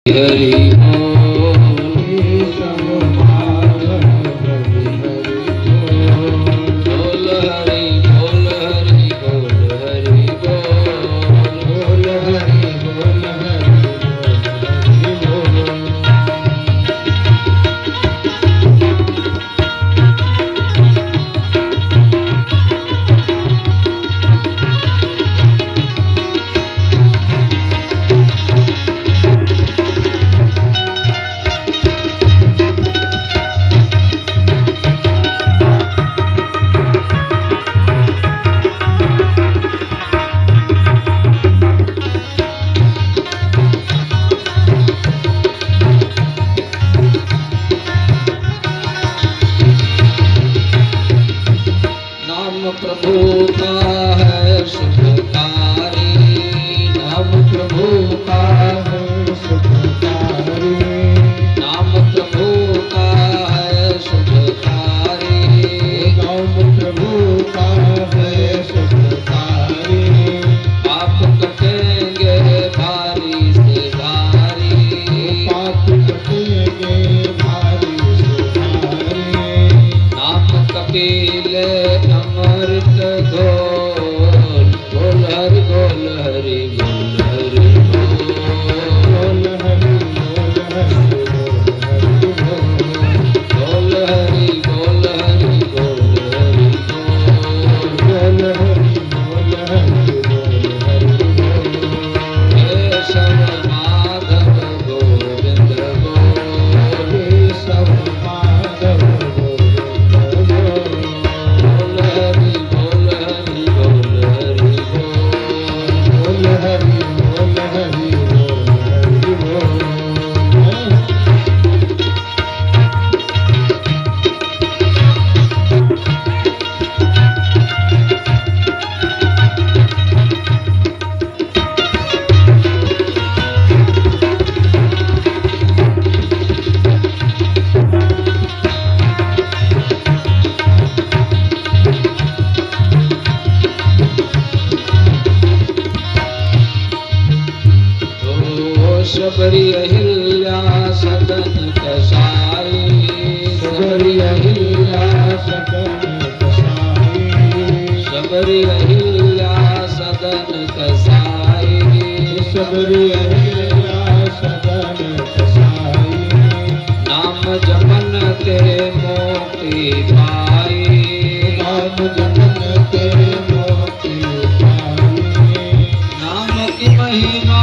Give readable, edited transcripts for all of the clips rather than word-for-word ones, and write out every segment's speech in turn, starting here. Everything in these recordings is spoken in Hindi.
हरि प्रभु का है सुखकारी, नाम प्रभु का है सुखकारी, नाम प्रभु का है सुखकारी, नाम प्रभु का है सुखकारी। पाप कटेंगे भारी से भारी, पाप कटेंगे भारी से भारी। नाम कपिल अमृत घोल, बोल हरि बोल हरि बोल हरि बोल हरि बोल हरि बोल हरि बोल हरि बोल हरि बोल हरि बोल हरि बोल। केशव माधव गोविंद बोल, केशव माधव गोविंद बोल। शबरी अहिल्या सदन कसाई, शबरी अहिल्या सदन कसाई, शबरी अहिल्या सदन कसाई, शबरी अहिल्या सदन कसाई। नाम जपन ते मोक्ति पाई, नाम जपन ते मोक्ति पाई। नाम की महिमा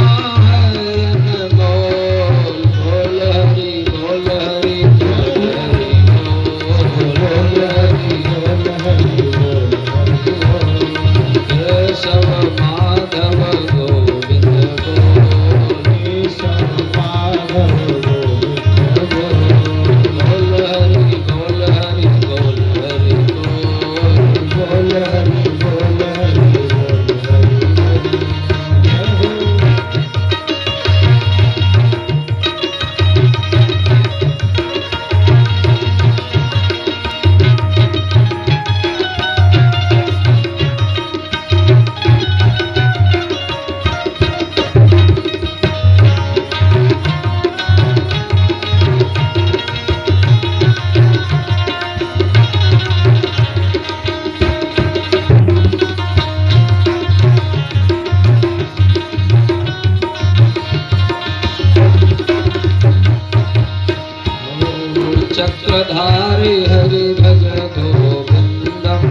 चक्रधारी हरि भज गोविंदम,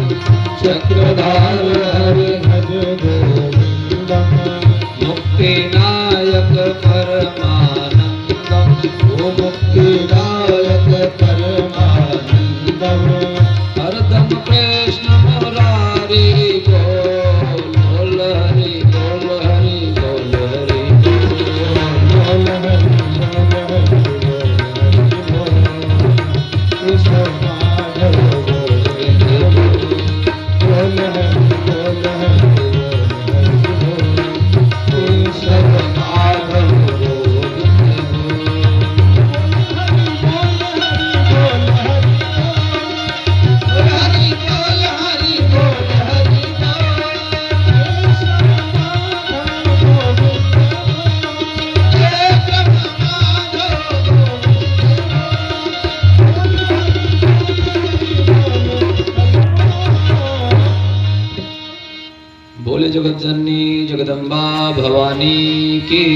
चक्रधारी हरि भज गोविंदम। मुक्तिनायक परमानंदम, ओ मुक्तिनायक परमानंदम। हरदम कृष्ण मुरारी बोल, बोल हरि बोल हरि बोल हरि बोल हरि बोल हरि बोल। कृष्ण माधव गोविंद बोल हरि बोल हरि बोल। कृष्ण माधव गोविंद बोल। जगत जननी जगदम्बा भवानी की।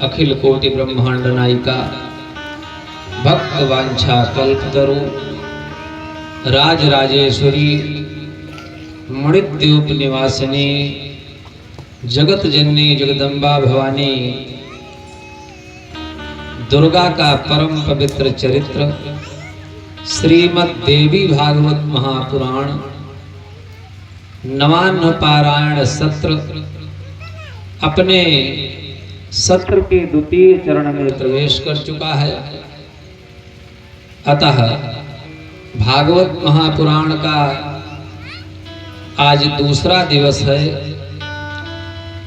अखिल कोटि ब्रह्मांड नायिका भक्त वांछा कल्पतरु राज राजेश्वरी मणिद्वीप निवासिनी जगत जननी जगदम्बा भवानी दुर्गा का परम पवित्र चरित्र श्रीमद् देवी भागवत महापुराण नवान्न पारायण सत्र अपने सत्र के द्वितीय चरण में प्रवेश कर चुका है। अतः भागवत महापुराण का आज दूसरा दिवस है।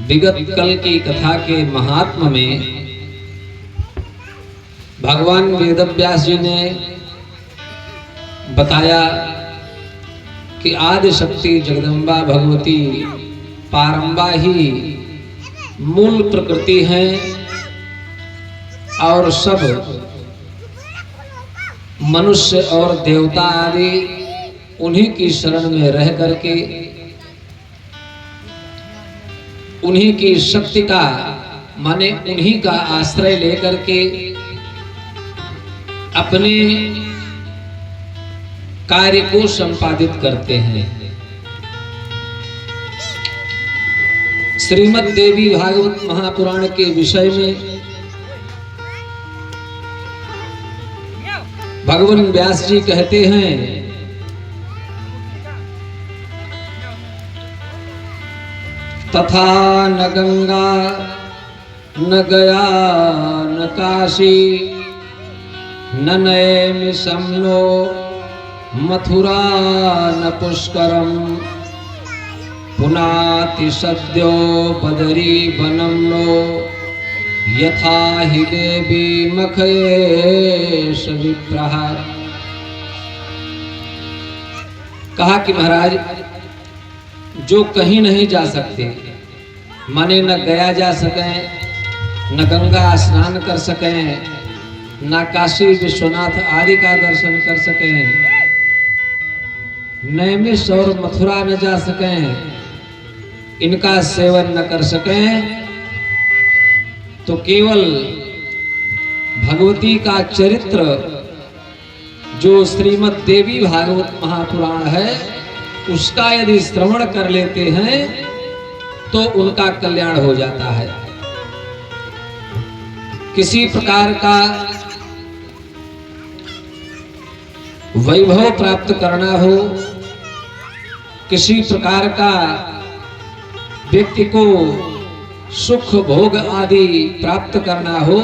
विगत कल की कथा के महात्म में भगवान वेदव्यास जी ने बताया कि आदि शक्ति जगदम्बा भगवती पारंबा ही मूल प्रकृति है और सब मनुष्य और देवता आदि उन्हीं की शरण में रह करके उन्हीं की शक्ति का माने उन्हीं का आश्रय लेकर के अपने कार्य को संपादित करते हैं। श्रीमद् देवी भागवत महापुराण के विषय में भगवान व्यास जी कहते हैं तथा न गंगा न गया न काशी न नैमि सम्नो मथुरा न पुष्करम पुनाति सद्यो बदरी वनम नो यथा हि देवी मखयेश विप्रः। कहा कि महाराज जो कहीं नहीं जा सकते माने न गया जा सके न गंगा स्नान कर सके न काशी विश्वनाथ आदि का दर्शन कर सके नैमिष और मथुरा न जा सके इनका सेवन न कर सके तो केवल भगवती का चरित्र जो श्रीमद् देवी भागवत महापुराण है उसका यदि श्रवण कर लेते हैं तो उनका कल्याण हो जाता है। किसी प्रकार का वैभव प्राप्त करना हो किसी प्रकार का व्यक्ति को सुख भोग आदि प्राप्त करना हो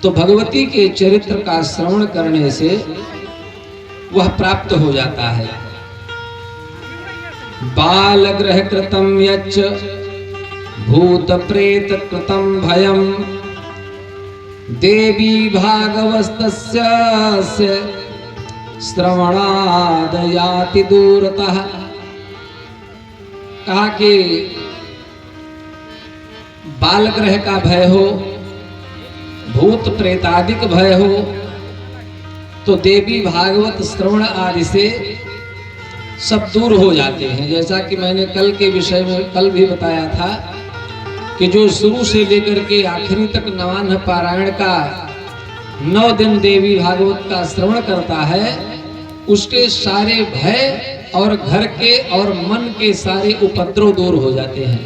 तो भगवती के चरित्र का श्रवण करने से वह प्राप्त हो जाता है। बाल ग्रह कृतम यच्च भूत प्रेत कृतम भयम देवी भागवतस्य श्रवणाद याति दूरतः। कहा कि बाल ग्रह का भय हो भूत प्रेतादिक भय हो तो देवी भागवत श्रवण आदि से सब दूर हो जाते हैं। जैसा कि मैंने कल के विषय में कल भी बताया था कि जो शुरू से लेकर के आखिरी तक नवान्न पारायण का 9 दिन देवी भागवत का श्रवण करता है उसके सारे भय और घर के और मन के सारे उपद्रव दूर हो जाते हैं।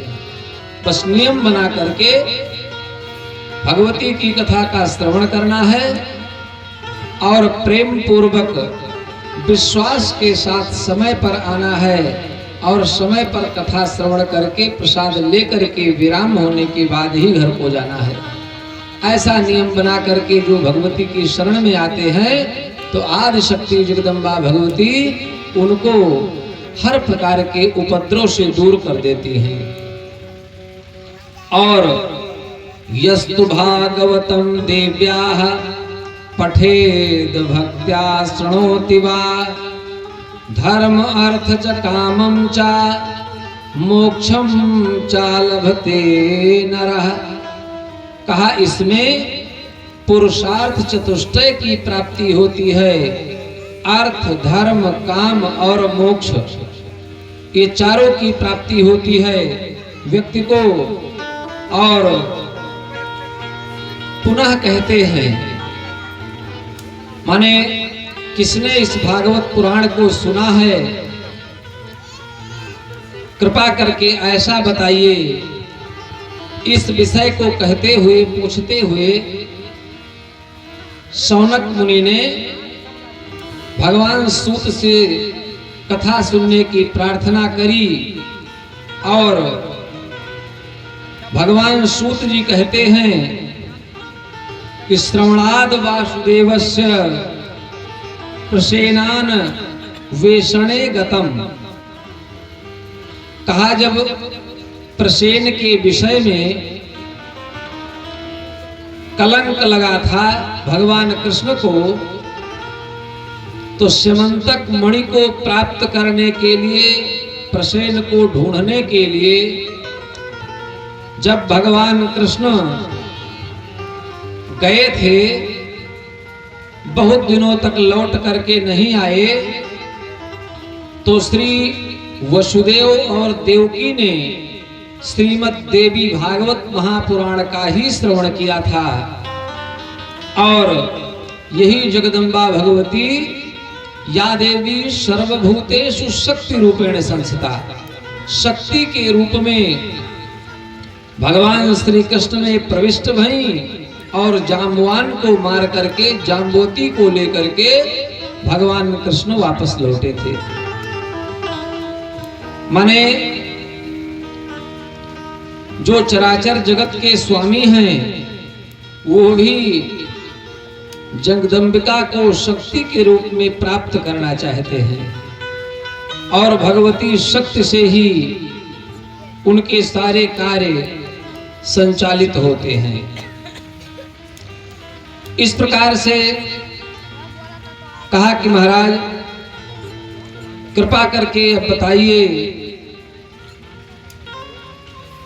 बस नियम बना करके भगवती की कथा का श्रवण करना है और प्रेम पूर्वक विश्वास के साथ समय पर आना है और समय पर कथा श्रवण करके प्रसाद लेकर के विराम होने के बाद ही घर को जाना है। ऐसा नियम बना करके जो भगवती की शरण में आते हैं तो आदि शक्ति जगदम्बा भगवती उनको हर प्रकार के उपद्रव से दूर कर देती हैं। और यस्तु भागवतम देव्याः पठेद भक्त्या शृणोति वा धर्म अर्थ च कामं च मोक्षम च लभते नरः। कहा इसमें पुरुषार्थ चतुष्टय की प्राप्ति होती है। अर्थ धर्म काम और मोक्ष ये चारों की प्राप्ति होती है व्यक्ति को। और पुनः कहते हैं, माने किसने इस भागवत पुराण को सुना है, कृपा करके ऐसा बताइए। इस विषय को कहते हुए पूछते हुए शौनक मुनि ने भगवान सूत से कथा सुनने की प्रार्थना करी। और भगवान सूत जी कहते हैं कि श्रवणाद वासुदेवस्य प्रसेनान वेषणे गतम। कहा जब प्रसेन के विषय में कलंक लगा था भगवान कृष्ण को, तो स्यमंतक मणि को प्राप्त करने के लिए, प्रसेन को ढूंढने के लिए जब भगवान कृष्ण गए थे, बहुत दिनों तक लौट करके नहीं आए, तो श्री वसुदेव और देवकी ने श्रीमद् देवी भागवत महापुराण का ही श्रवण किया था। और यही जगदम्बा भगवती या देवी सर्वभूतेषु शक्ति रूपेण संस्थिता, शक्ति के रूप में भगवान श्री कृष्ण में प्रविष्ट भई और जाम्बवान को मार करके जाम्बोती को लेकर के भगवान कृष्ण वापस लौटे थे। माने जो चराचर जगत के स्वामी हैं वो भी जगदम्बिका को शक्ति के रूप में प्राप्त करना चाहते हैं, और भगवती शक्ति से ही उनके सारे कार्य संचालित होते हैं। इस प्रकार से कहा कि महाराज कृपा करके अब बताइए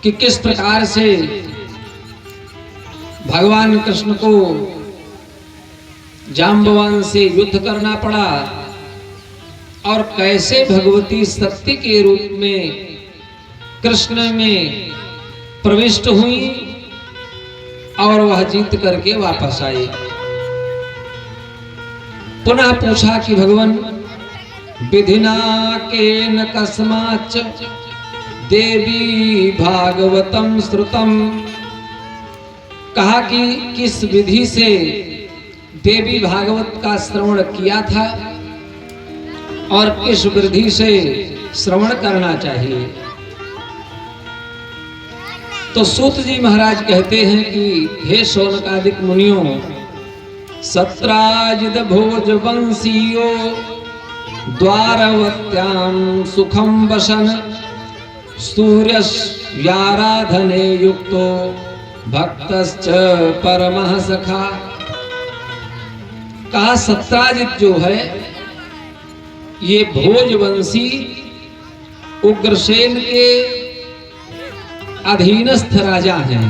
कि किस प्रकार से भगवान कृष्ण को जाम्बवान से युद्ध करना पड़ा और कैसे भगवती शक्ति के रूप में कृष्ण में प्रविष्ट हुई और वह जीत करके वापस आई। पुनः पूछा कि भगवान विधिना केन कस्माच्च देवी भागवतम श्रुतम। कहा कि किस विधि से देवी भागवत का श्रवण किया था और किस विधि से श्रवण करना चाहिए। तो सूत जी महाराज कहते हैं कि हे शौनकादिक मुनियों, सत्राजिद भोज वंशीयो द्वारवत्याम सुखम वसन सूर्याराधने युक्तो भक्तश्च परमः सखा। कहा सत्राजित जो है ये भोजवंशी उग्रसेन के अधीनस्थ राजा हैं,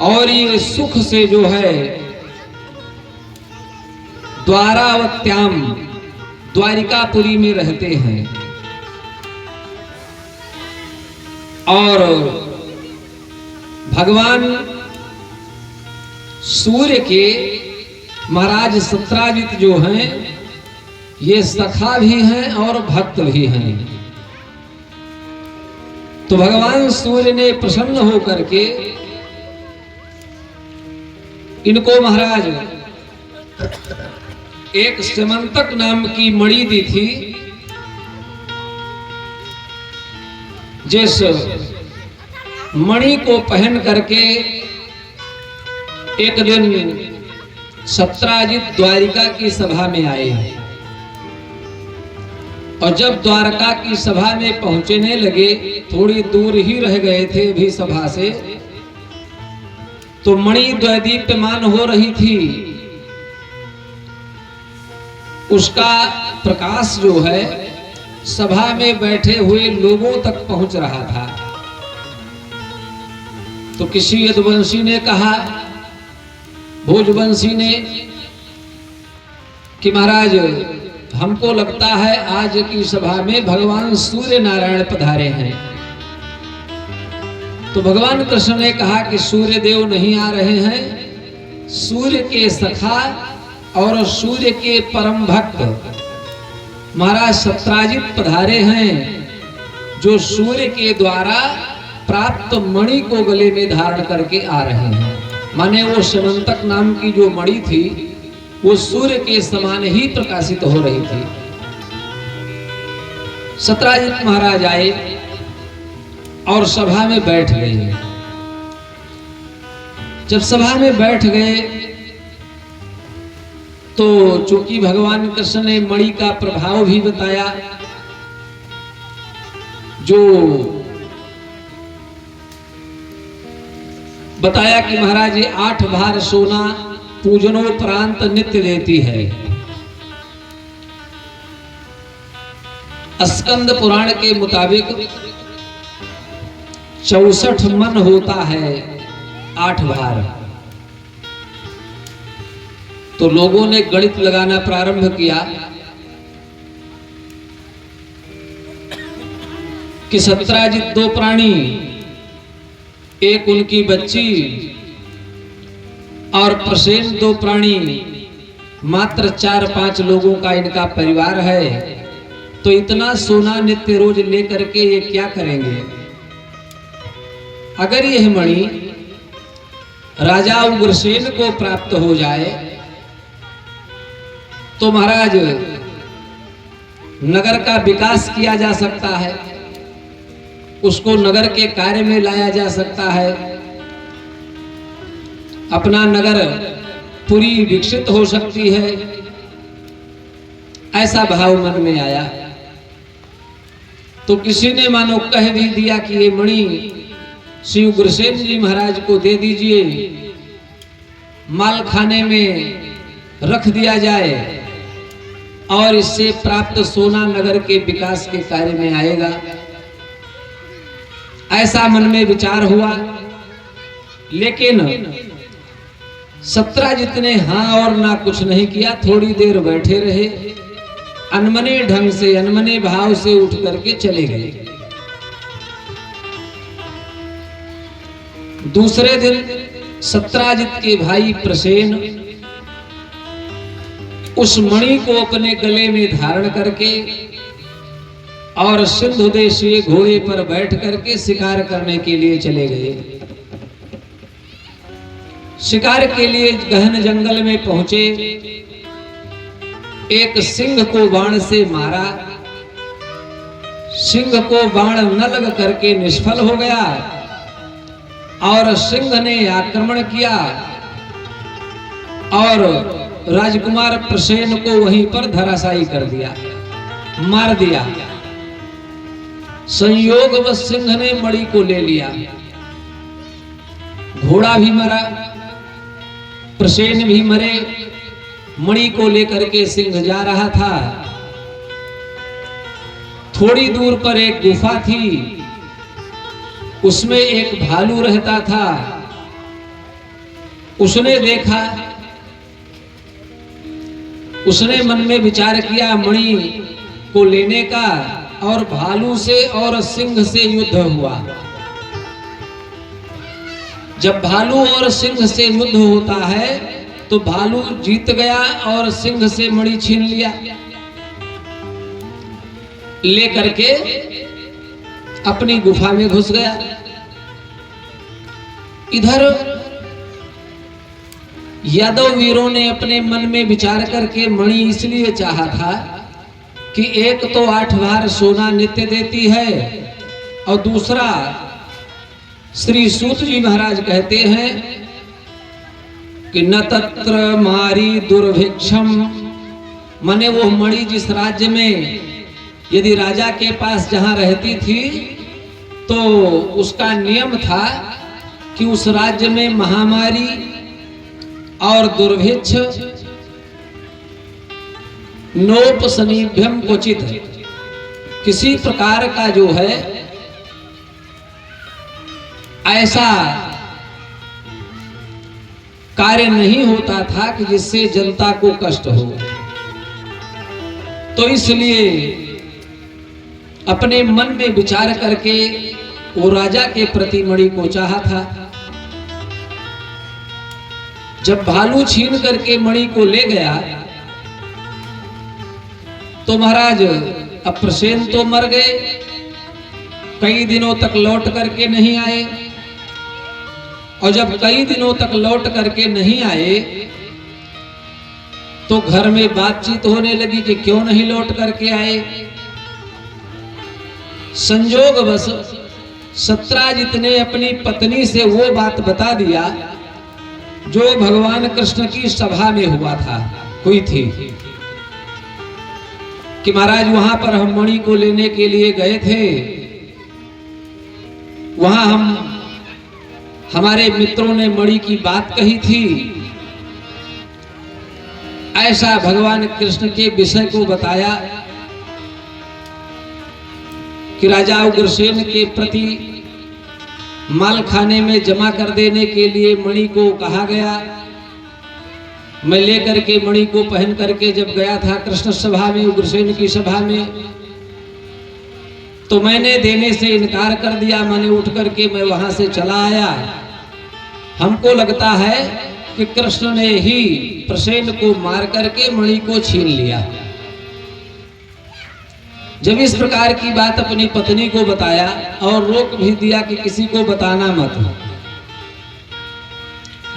और ये सुख से जो है द्वारावत्याम द्वारिकापुरी में रहते हैं। और भगवान सूर्य के महाराज सत्राजित जो हैं ये सखा भी हैं और भक्त भी हैं। तो भगवान सूर्य ने प्रसन्न होकर के इनको महाराज एक स्यमंतक नाम की मणि दी थी, जिस मणि को पहन करके एक दिन सत्राजित द्वारिका की सभा में आए, और जब द्वारका की सभा में पहुंचने लगे, थोड़ी दूर ही रह गए थे भी सभा से, तो मणि द्वैदीप्यमान हो रही थी। उसका प्रकाश जो है सभा में बैठे हुए लोगों तक पहुंच रहा था। तो किसी यदुवंशी ने कहा, भोजवंशी ने, कि महाराज हमको लगता है आज की सभा में भगवान सूर्य नारायण पधारे हैं। तो भगवान कृष्ण ने कहा कि सूर्य देव नहीं आ रहे हैं, सूर्य के सखा और सूर्य के परम भक्त महाराज सत्राजित पधारे हैं, जो सूर्य के द्वारा प्राप्त मणि को गले में धारण करके आ रहे हैं। माने वो समंतक नाम की जो मणि थी वो सूर्य के समान ही प्रकाशित हो रही थी। सत्राजित महाराज आए और सभा में बैठ गए। जब सभा में बैठ गए तो चूंकि भगवान कृष्ण ने मणि का प्रभाव भी बताया, जो बताया कि महाराज ये 8 भार सोना पूजनोपरांत नित्य देती है। स्कंद पुराण के मुताबिक 64 मन होता है 8 भार। तो लोगों ने गणित लगाना प्रारंभ किया कि सत्राजित 2 प्राणी, एक उनकी बच्ची और प्रसेन 2 प्राणी, मात्र 4-5 लोगों का इनका परिवार है। तो इतना सोना नित्य रोज लेकर के ये क्या करेंगे? अगर यह मणि राजा उग्रसेन को प्राप्त हो जाए तो महाराज नगर का विकास किया जा सकता है, उसको नगर के कार्य में लाया जा सकता है, अपना नगर पूरी विकसित हो सकती है। ऐसा भाव मन में आया। तो किसी ने मानो कह भी दिया कि ये मणि श्री उग्रसेन जी महाराज को दे दीजिए, माल खाने में रख दिया जाए और इससे प्राप्त सोना नगर के विकास के कार्य में आएगा। ऐसा मन में विचार हुआ। लेकिन सत्राजित ने हाँ और ना कुछ नहीं किया। थोड़ी देर बैठे रहे, अनमने ढंग से, अनमने भाव से उठ करके चले गए। दूसरे दिन सत्राजित के भाई प्रसेन उस मणि को अपने गले में धारण करके और सिंधु देशीय घोड़े पर बैठ करके शिकार करने के लिए चले गए। शिकार के लिए गहन जंगल में पहुंचे। एक सिंह को बाण से मारा, सिंह को बाण न लग करके निष्फल हो गया और सिंह ने आक्रमण किया और राजकुमार प्रसेन को वहीं पर धराशायी कर दिया, मार दिया। संयोगवश सिंह ने मणि को ले लिया, घोड़ा भी मरा, प्रसेन भी मरे। मणि को लेकर के सिंह जा रहा था। थोड़ी दूर पर एक गुफा थी, उसमें एक भालू रहता था। उसने देखा, उसने मन में विचार किया मणि को लेने का, और भालू से और सिंह से युद्ध हुआ। जब भालू और सिंह से युद्ध होता है तो भालू जीत गया और सिंह से मणि छीन लिया, लेकर के अपनी गुफा में घुस गया। इधर यादव वीरों ने अपने मन में विचार करके मणि इसलिए चाहा था कि एक तो 8 भार सोना नित्य देती है, और दूसरा श्री सूत जी महाराज कहते हैं कि न तत्र मारी दुर्भिक्षम, माने वो मणि जिस राज्य में यदि राजा के पास जहां रहती थी तो उसका नियम था कि उस राज्य में महामारी और दुर्भिक्ष नोपसनीभ्यम क्वचित, किसी प्रकार का जो है ऐसा कार्य नहीं होता था कि जिससे जनता को कष्ट हो। तो इसलिए अपने मन में विचार करके वो राजा के प्रति मणि को चाहा था। जब भालू छीन करके मणि को ले गया तो महाराज अप्रसेन तो मर गए, कई दिनों तक लौट करके नहीं आए। और जब कई दिनों तक लौट करके नहीं आए तो घर में बातचीत होने लगी कि क्यों नहीं लौट करके आए। संजोगवश सत्राजित ने अपनी पत्नी से वो बात बता दिया जो भगवान कृष्ण की सभा में हुई थी कि महाराज वहां पर हम मणि को लेने के लिए गए थे, वहां हमारे मित्रों ने मणि की बात कही थी। ऐसा भगवान कृष्ण के विषय को बताया कि राजा उग्रसेन के प्रति माल खाने में जमा कर देने के लिए मणि को कहा गया। मैं लेकर के मणि को पहन करके जब गया था कृष्ण सभा में, उग्रसेन की सभा में, तो मैंने देने से इनकार कर दिया। मैंने उठ करके मैं वहां से चला आया। हमको लगता है कि कृष्ण ने ही प्रसेन को मार करके मणि को छीन लिया। जब इस प्रकार की बात अपनी पत्नी को बताया और रोक भी दिया कि किसी को बताना मत,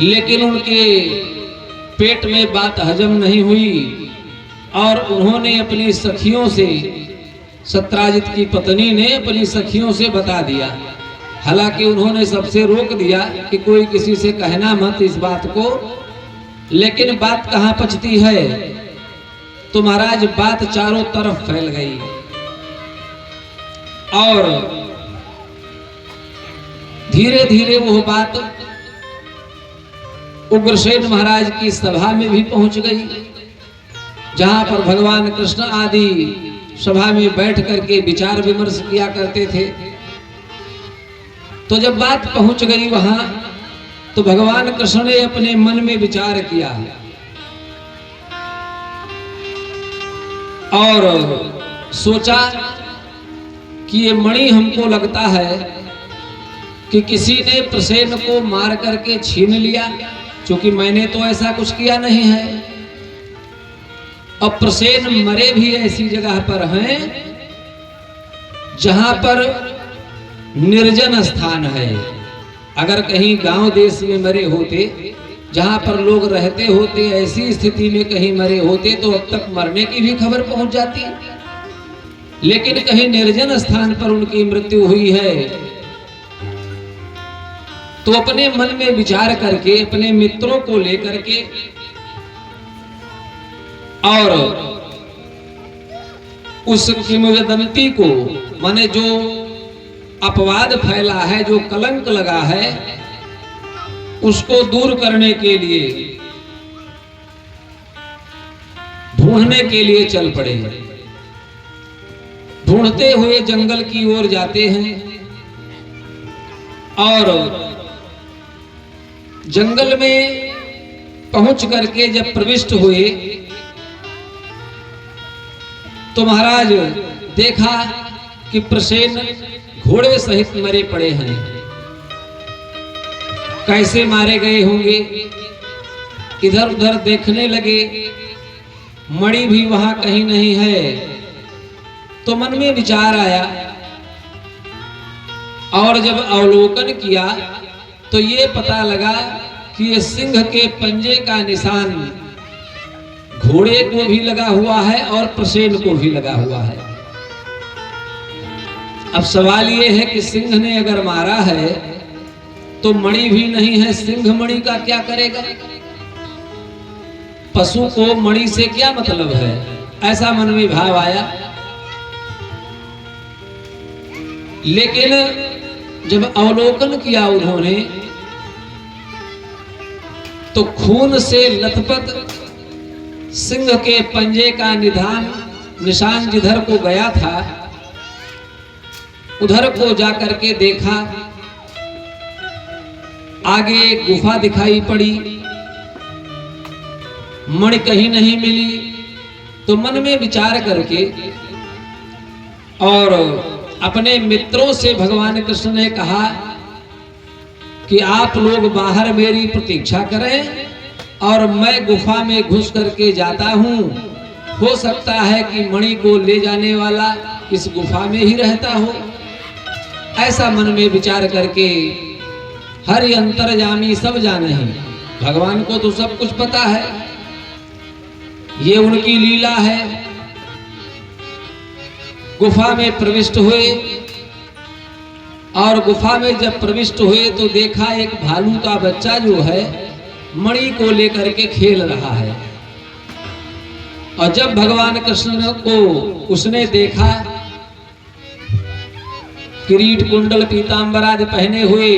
लेकिन उनके पेट में बात हजम नहीं हुई और उन्होंने अपनी सखियों से, सत्राजित की पत्नी ने अपनी सखियों से बता दिया। हालांकि उन्होंने सबसे रोक दिया कि कोई किसी से कहना मत इस बात को, लेकिन बात कहां पचती है। तो महाराज बात चारों तरफ फैल गई और धीरे धीरे वो बात उग्रसेन महाराज की सभा में भी पहुंच गई, जहां पर भगवान कृष्ण आदि सभा में बैठ करके विचार विमर्श किया करते थे। तो जब बात पहुंच गई वहां, तो भगवान कृष्ण ने अपने मन में विचार किया और सोचा कि ये मणि हमको लगता है कि किसी ने प्रसेन को मार करके छीन लिया, क्योंकि मैंने तो ऐसा कुछ किया नहीं है। और प्रसेन मरे भी ऐसी जगह पर हैं जहां पर निर्जन स्थान है। अगर कहीं गांव देश में मरे होते, जहां पर लोग रहते होते, ऐसी स्थिति में कहीं मरे होते तो अब तक मरने की भी खबर पहुंच जाती। लेकिन कहीं निर्जन स्थान पर उनकी मृत्यु हुई है। तो अपने मन में विचार करके अपने मित्रों को लेकर के और उस किंवदंती को, माने जो अपवाद फैला है, जो कलंक लगा है, उसको दूर करने के लिए ढूंढने के लिए चल पड़े। ढूंढते हुए जंगल की ओर जाते हैं और जंगल में पहुंच करके जब प्रविष्ट हुए तो महाराज देखा कि प्रसेन घोड़े सहित मरे पड़े हैं। कैसे मारे गए होंगे, इधर उधर देखने लगे, मणि भी वहां कहीं नहीं है। तो मन में विचार आया और जब अवलोकन किया तो ये पता लगा कि ये सिंह के पंजे का निशान घोड़े को भी लगा हुआ है और प्रसेन को भी लगा हुआ है। अब सवाल ये है कि सिंह ने अगर मारा है तो मणि भी नहीं है, सिंह मणि का क्या करेगा? पशु को मणि से क्या मतलब है? ऐसा मन में भाव आया। लेकिन जब अवलोकन किया उन्होंने तो खून से लथपथ सिंह के पंजे का निशान जिधर को गया था उधर को जाकर के देखा। आगे एक गुफा दिखाई पड़ी, मणि कहीं नहीं मिली। तो मन में विचार करके और अपने मित्रों से भगवान कृष्ण ने कहा कि आप लोग बाहर मेरी प्रतीक्षा करें और मैं गुफा में घुस करके जाता हूं। हो सकता है कि मणि को ले जाने वाला इस गुफा में ही रहता हो। ऐसा मन में विचार करके हरि अंतर्यामी सब जाने हैं, भगवान को तो सब कुछ पता है, ये उनकी लीला है। गुफा में प्रविष्ट हुए और गुफा में जब प्रविष्ट हुए तो देखा एक भालू का बच्चा जो है मणि को लेकर के खेल रहा है। और जब भगवान कृष्ण को उसने देखा, किरीट कुंडल पीतांबर आदि पहने हुए,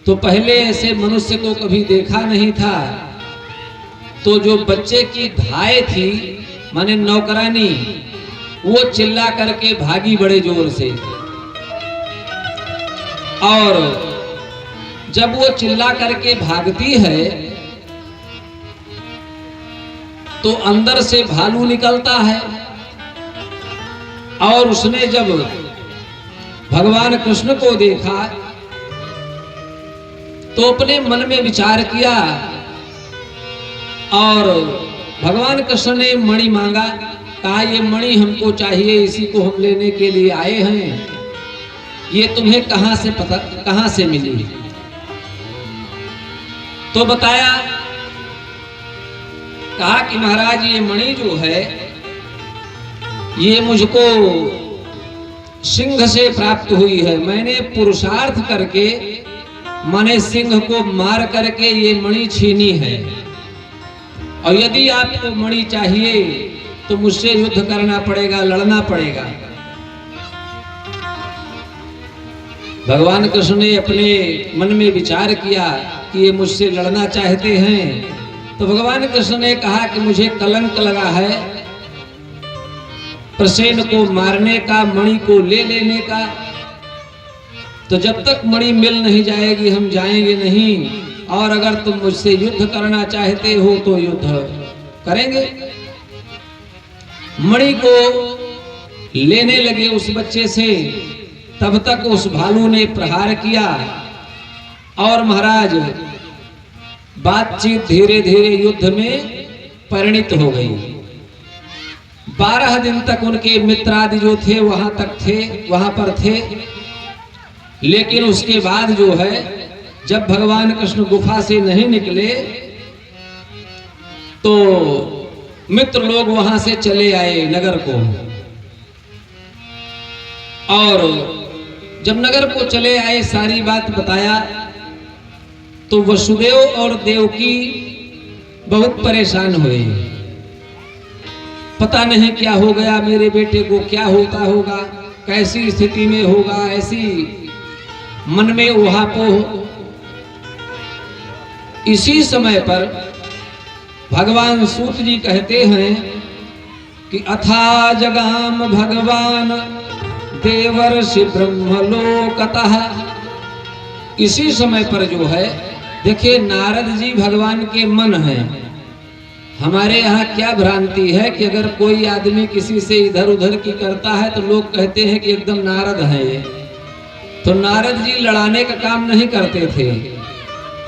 तो पहले ऐसे मनुष्य को कभी देखा नहीं था। तो जो बच्चे की धाय थी माने नौकरानी, वो चिल्ला करके भागी बड़े जोर से। और जब वो चिल्ला करके भागती है तो अंदर से भालू निकलता है। और उसने जब भगवान कृष्ण को देखा तो अपने मन में विचार किया और भगवान कृष्ण ने मणि मांगा। कहा ये मणि हमको चाहिए, इसी को हम लेने के लिए आए हैं, ये तुम्हें कहां से मिली? तो बताया, कहा कि महाराज ये मणि जो है ये मुझको सिंह से प्राप्त हुई है। मैंने पुरुषार्थ करके माने सिंह को मार करके ये मणि छीनी है। और यदि आपको मणि चाहिए तो मुझसे युद्ध करना पड़ेगा, लड़ना पड़ेगा। भगवान कृष्ण ने अपने मन में विचार किया कि ये मुझसे लड़ना चाहते हैं। तो भगवान कृष्ण ने कहा कि मुझे कलंक लगा है प्रसेन को मारने का, मणि को ले लेने का। तो जब तक मणि मिल नहीं जाएगी हम जाएंगे नहीं। और अगर तुम मुझसे युद्ध करना चाहते हो तो युद्ध करेंगे। मणि को लेने लगे उस बच्चे से, तब तक उस भालू ने प्रहार किया। और महाराज बातचीत धीरे धीरे युद्ध में परिणित हो गई। 12 दिन तक उनके मित्र आदि जो थे वहां पर थे। लेकिन उसके बाद जो है जब भगवान कृष्ण गुफा से नहीं निकले तो मित्र लोग वहां से चले आए नगर को। और जब नगर को चले आए सारी बात बताया तो वसुदेव और देवकी बहुत परेशान हुए। पता नहीं क्या हो गया मेरे बेटे को, क्या होता होगा, कैसी स्थिति में होगा, ऐसी मन में उहापोह। इसी समय पर भगवान सूत जी कहते हैं कि अथा जगाम भगवान देवर्षि ब्रह्मलोकतः। इसी समय पर जो है देखिए नारद जी भगवान के मन हैं। हमारे यहाँ क्या भ्रांति है कि अगर कोई आदमी किसी से इधर उधर की करता है तो लोग कहते हैं कि एकदम नारद है ये। तो नारद जी लड़ाने का काम नहीं करते थे।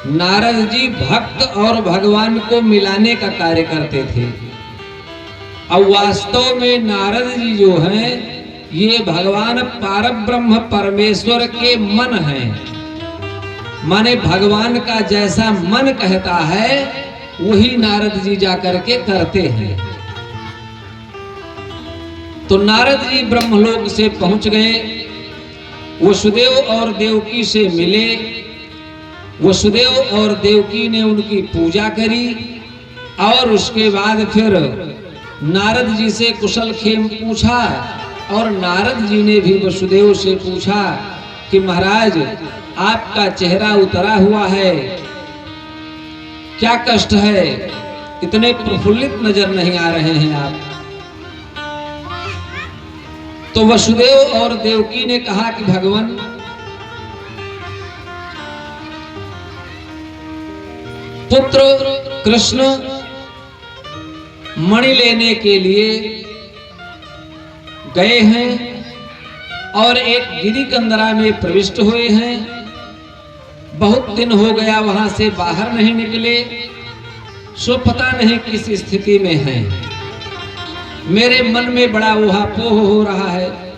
नारद जी भक्त और भगवान को मिलाने का कार्य करते थे। अब वास्तव में नारद जी जो हैं ये भगवान पारब्रह्म परमेश्वर के मन हैं। माने भगवान का जैसा मन कहता है वही नारद जी जाकर के करते हैं। तो नारद जी ब्रह्मलोक से पहुंच गए, वसुदेव और देवकी से मिले। वसुदेव और देवकी ने उनकी पूजा करी और उसके बाद फिर नारद जी से कुशल क्षेम पूछा। और नारद जी ने भी वसुदेव से पूछा कि महाराज आपका चेहरा उतरा हुआ है, क्या कष्ट है, इतने प्रफुल्लित नजर नहीं आ रहे हैं आप। तो वसुदेव और देवकी ने कहा कि भगवान पुत्र कृष्ण मणि लेने के लिए गए हैं और एक गिरी कंदरा में प्रविष्ट हुए हैं। बहुत दिन हो गया वहां से बाहर नहीं निकले, सो पता नहीं किस स्थिति में हैं। मेरे मन में बड़ा ऊहापोह हो रहा है।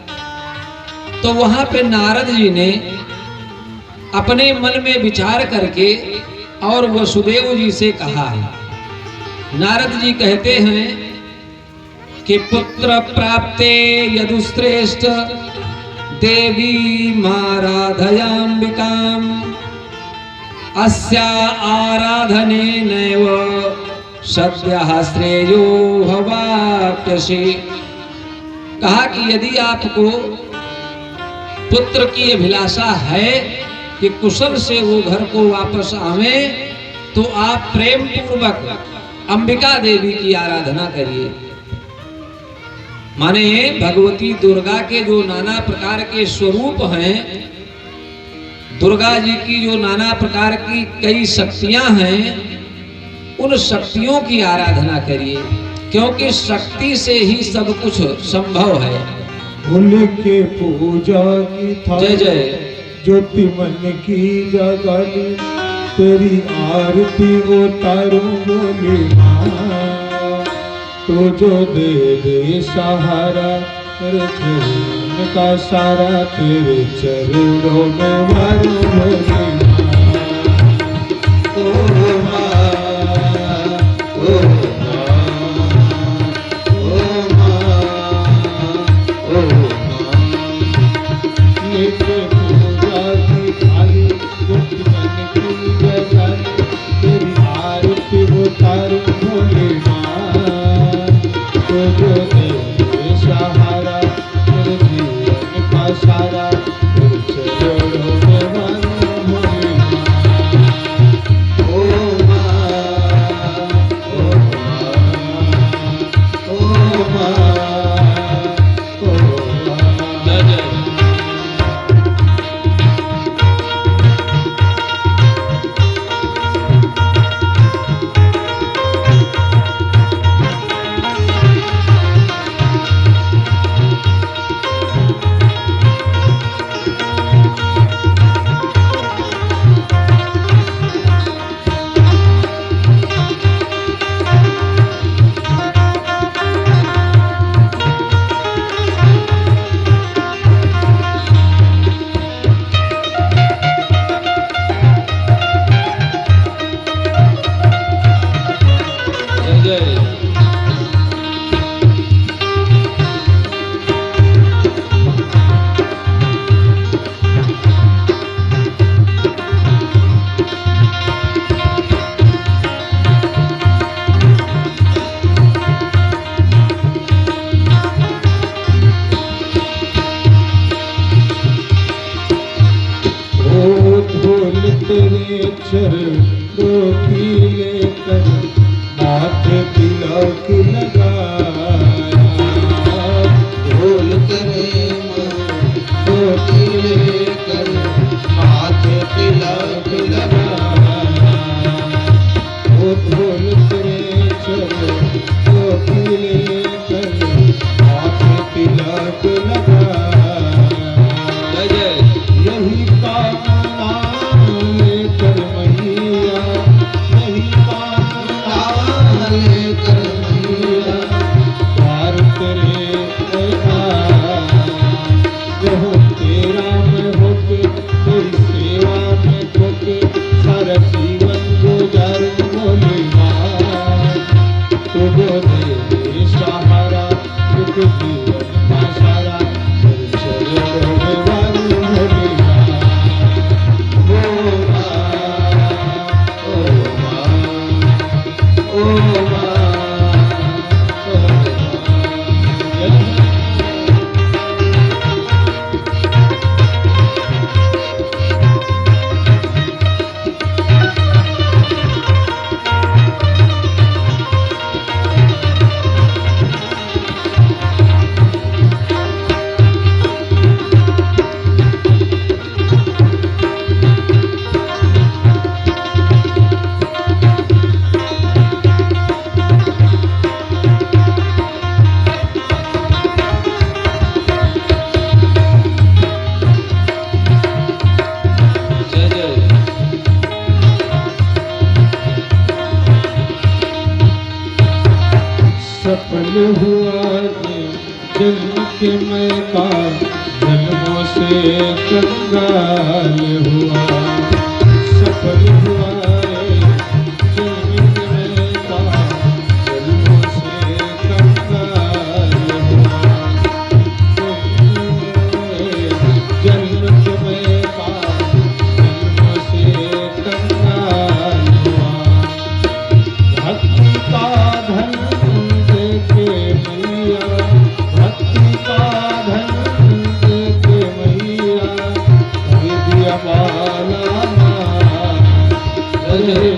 तो वहां पे नारद जी ने अपने मन में विचार करके और वसुदेव जी से कहा है। नारद जी कहते हैं कि पुत्र प्राप्ते यदुश्रेष्ठ देवी माराधयाम्बिकाम् अस्या आराधनेनैव सद्यः श्रेयो भवाप्यसि। कहा कि यदि आपको पुत्र की अभिलाषा है कि कुशल से वो घर को वापस आवे, तो आप प्रेम पूर्वक अंबिका देवी की आराधना करिए। माने भगवती दुर्गा के जो नाना प्रकार के स्वरूप हैं, दुर्गा जी की जो नाना प्रकार की कई शक्तियां हैं, उन शक्तियों की आराधना करिए, क्योंकि शक्ति से ही सब कुछ संभव है। भूल के पूजा की था जय जय ज्योति मन की जगाली, तेरी आरती उतारूं बोली माँ। तो जो दे दे सहारा तेरे चरण का सारा, तेरे चरणों में मारूं बोली माँ। ओ हुआ ये जन्म के मैं का जन्मों से कंगाल हुआ सफल हुआ ये जन्म के मैं का जन्मों से कंगाल हुआ जन्म के मैं का जन्मों से कंगाल हुआ भक्ति का धन देके मैया भक्ति का धन देके मैया दिया बाला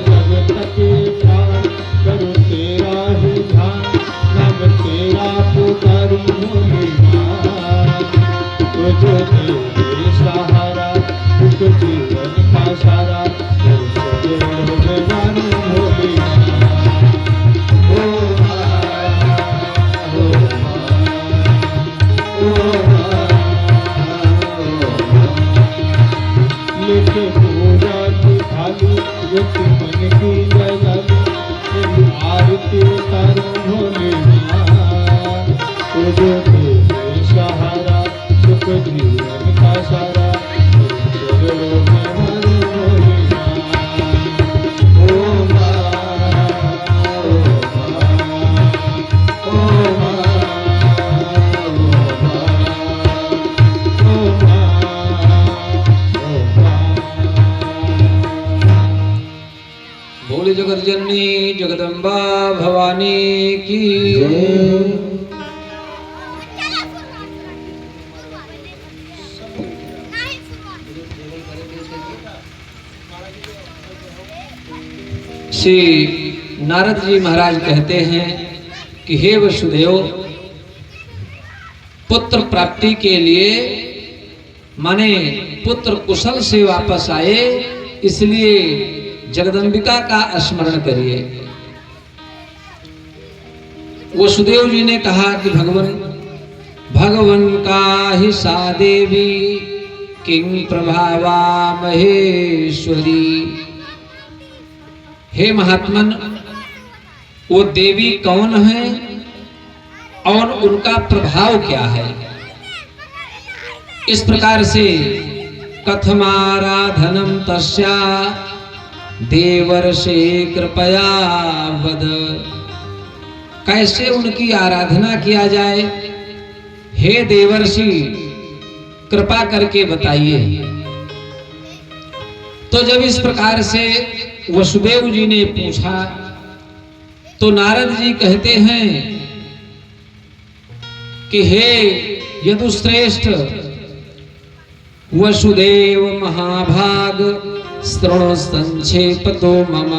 जगत के प्राण करो तेरा ही ध्यान नाम तेरा पुकारू भोले तुझ दे सहारा दुख जीवन का सारा भगवान भोले लेके पूजा की थाली व्यक्ति मन की जगाली आरती उतारो भोले तुझे दे सहारा सुख जीवन का सारा चलो में हर भोले ओ बोले जगत जननी जगदम्बा भवानी की श्री नारद जी महाराज कहते हैं कि हे वसुदेव, पुत्र प्राप्ति के लिए माने पुत्र कुशल से वापस आए, इसलिए जगदम्बिका का स्मरण करिए। वसुदेव जी ने कहा कि भगवन का ही सा देवी किंग प्रभावा महेश्वरी। हे महात्मन, वो देवी कौन है और उनका प्रभाव क्या है? इस प्रकार से कथमाराधनम तस्या देवर्षे कृपया वद। कैसे उनकी आराधना किया जाए, हे देवर्षि कृपा करके बताइए। तो जब इस प्रकार से वसुदेव जी ने पूछा तो नारद जी कहते हैं कि हे यदुश्रेष्ठ वसुदेव महाभाग श्रृणु संक्षेपतो मम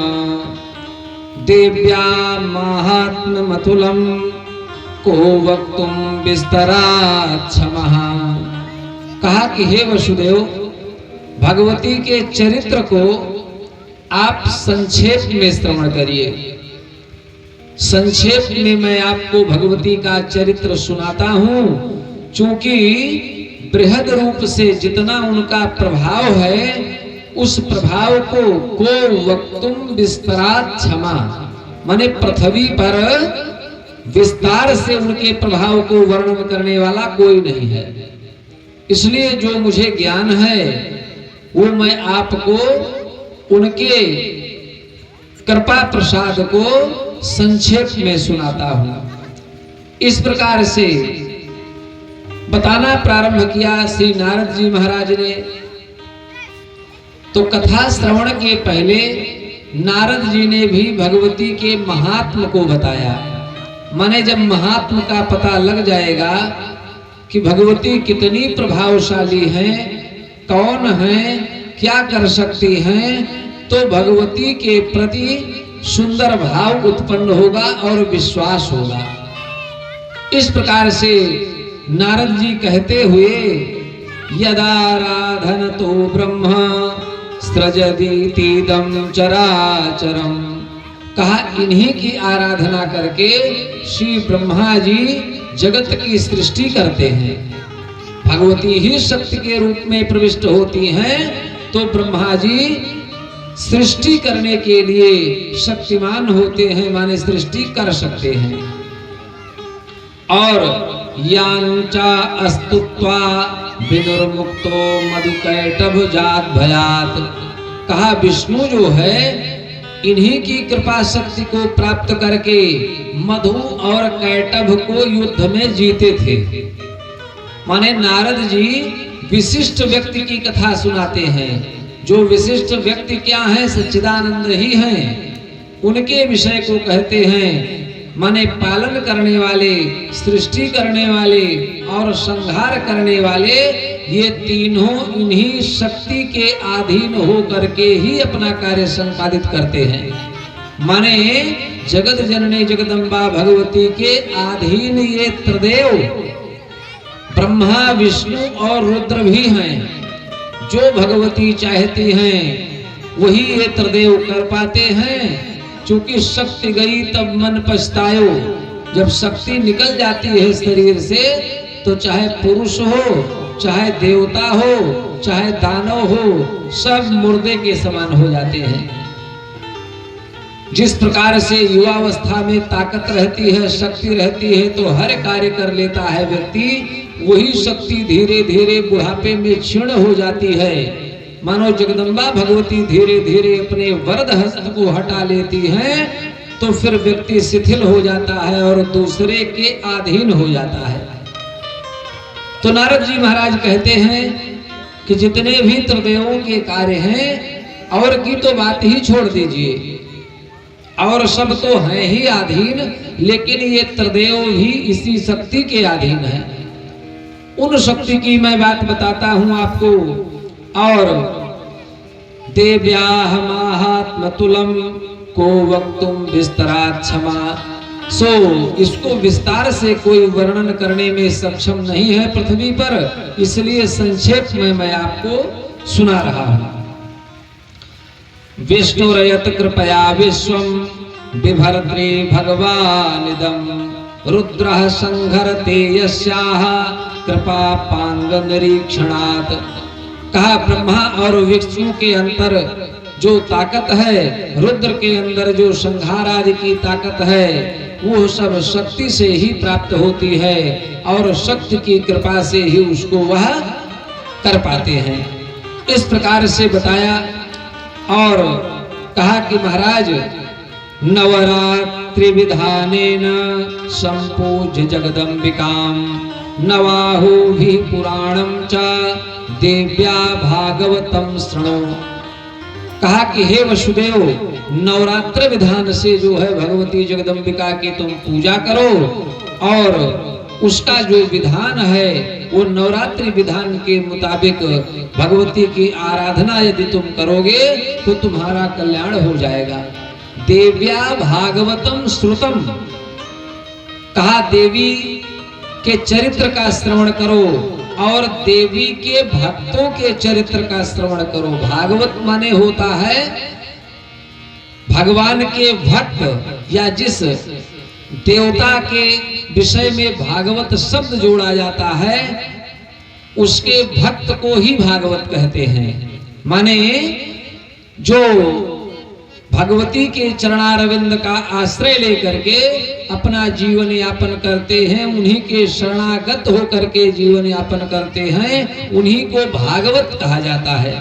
देव्या महात्म्यमतुलं को वक्तुम विस्तरात् क्षमः। कहा कि हे वसुदेव, भगवती के चरित्र को आप संक्षेप में श्रवण करिए। संक्षेप में मैं आपको भगवती का चरित्र सुनाता हूं, चूंकि बृहद रूप से जितना उनका प्रभाव है, उस प्रभाव को वक्तुम विस्तरात् क्षमा, माने पृथ्वी पर विस्तार से उनके प्रभाव को वर्णन करने वाला कोई नहीं है। इसलिए जो मुझे ज्ञान है वो मैं आपको उनके कृपा प्रसाद को संक्षेप में सुनाता हूं। इस प्रकार से बताना प्रारंभ किया श्री नारद जी महाराज ने। तो कथा श्रवण के पहले नारद जी ने भी भगवती के महात्म को बताया। माने जब महात्म का पता लग जाएगा कि भगवती कितनी प्रभावशाली हैं, कौन हैं, क्या कर सकती हैं, तो भगवती के प्रति सुंदर भाव उत्पन्न होगा और विश्वास होगा। इस प्रकार से नारद जी कहते हुए यदाराधन तो ब्रह्म सृजतीदं चराचरम, कहा इन्हीं की आराधना करके श्री ब्रह्मा जी जगत की सृष्टि करते हैं। भगवती ही शक्ति के रूप में प्रविष्ट होती हैं, तो ब्रह्मा जी सृष्टि करने के लिए शक्तिमान होते हैं, माने सृष्टि कर सकते हैं। और यांचा अस्तुत्वा विनुर्मुक्तो मधुकैटभ जात भयात। कहा विष्णु जो है इन्हीं की कृपा शक्ति को प्राप्त करके मधु और कैटभ को युद्ध में जीते थे। माने नारद जी विशिष्ट व्यक्ति की कथा सुनाते हैं। जो विशिष्ट व्यक्ति क्या है? सच्चिदानंद ही हैं। उनके विषय को कहते हैं। माने पालन करने वाले, सृष्टि करने वाले और संहार करने वाले, ये तीनों इन्हीं शक्ति के अधीन हो करके ही अपना कार्य संपादित करते हैं। माने जगत जननी जगदम्बा भगवती के अधीन ये त्रिदेव ब्रह्मा, विष्णु और रुद्र भी हैं। जो भगवती चाहती हैं वही ये त्रिदेव कर पाते हैं। चूंकि शक्ति गई तब मन पछतायो। जब शक्ति निकल जाती है शरीर से तो चाहे पुरुष हो, चाहे देवता हो, चाहे दानव हो, सब मुर्दे के समान हो जाते हैं। जिस प्रकार से युवावस्था में ताकत रहती है, शक्ति रहती है तो हर कार्य कर लेता है व्यक्ति, वही शक्ति धीरे धीरे बुढ़ापे में क्षीण हो जाती है। मानो जगदम्बा भगवती धीरे धीरे अपने वरद हस्त को हटा लेती हैं तो फिर व्यक्ति शिथिल हो जाता है और दूसरे के अधीन हो जाता है। तो नारद जी महाराज कहते हैं कि जितने भी त्रिदेवों के कार्य हैं और की तो बात ही छोड़ दीजिए, और सब तो हैं ही अधीन, लेकिन ये त्रिदेव भी इसी शक्ति के अधीन है। उन शक्ति की मैं बात बताता हूं आपको। और देव्याह माहात्म्यतुलम को वक्तुम विस्तरात् क्षमा। सो इसको विस्तार से कोई वर्णन करने में सक्षम नहीं है पृथ्वी पर, इसलिए संक्षेप में मैं आपको सुना रहा हूं। विष्णुरयत कृपया विश्वम बिभर्त्रे भगवानिदं रुद्रः संघरते यस्याः कृपा पांग निरीक्षणात्। कहा ब्रह्मा और विष्णु के अंदर जो ताकत है, रुद्र के अंदर जो संहार आदि की ताकत है, वो सब शक्ति से ही प्राप्त होती है और शक्ति की कृपा से ही उसको वह कर पाते हैं। इस प्रकार से बताया और कहा कि महाराज नवरात्रि विधानेन संपूज्य जगदम्बिकाम नवाहु भी पुराणम च देव्या भागवतम शृणु। कहा कि हे वसुदेव, नवरात्र विधान से जो है भगवती जगदम्बिका की तुम पूजा करो, और उसका जो विधान है वो नवरात्रि विधान के मुताबिक भगवती की आराधना यदि तुम करोगे तो तुम्हारा कल्याण हो जाएगा। देव्या भागवतम श्रुतम। कहा देवी के चरित्र का श्रवण करो और देवी के भक्तों के चरित्र का श्रवण करो। भागवत माने होता है भगवान के भक्त, या जिस देवता के विषय में भागवत शब्द जोड़ा जाता है उसके भक्त को ही भागवत कहते हैं। माने जो भगवती के चरणारविंद का आश्रय लेकर के अपना जीवन यापन करते हैं, उन्हीं के शरणागत होकर के जीवन यापन करते हैं, उन्हीं को भागवत कहा जाता है।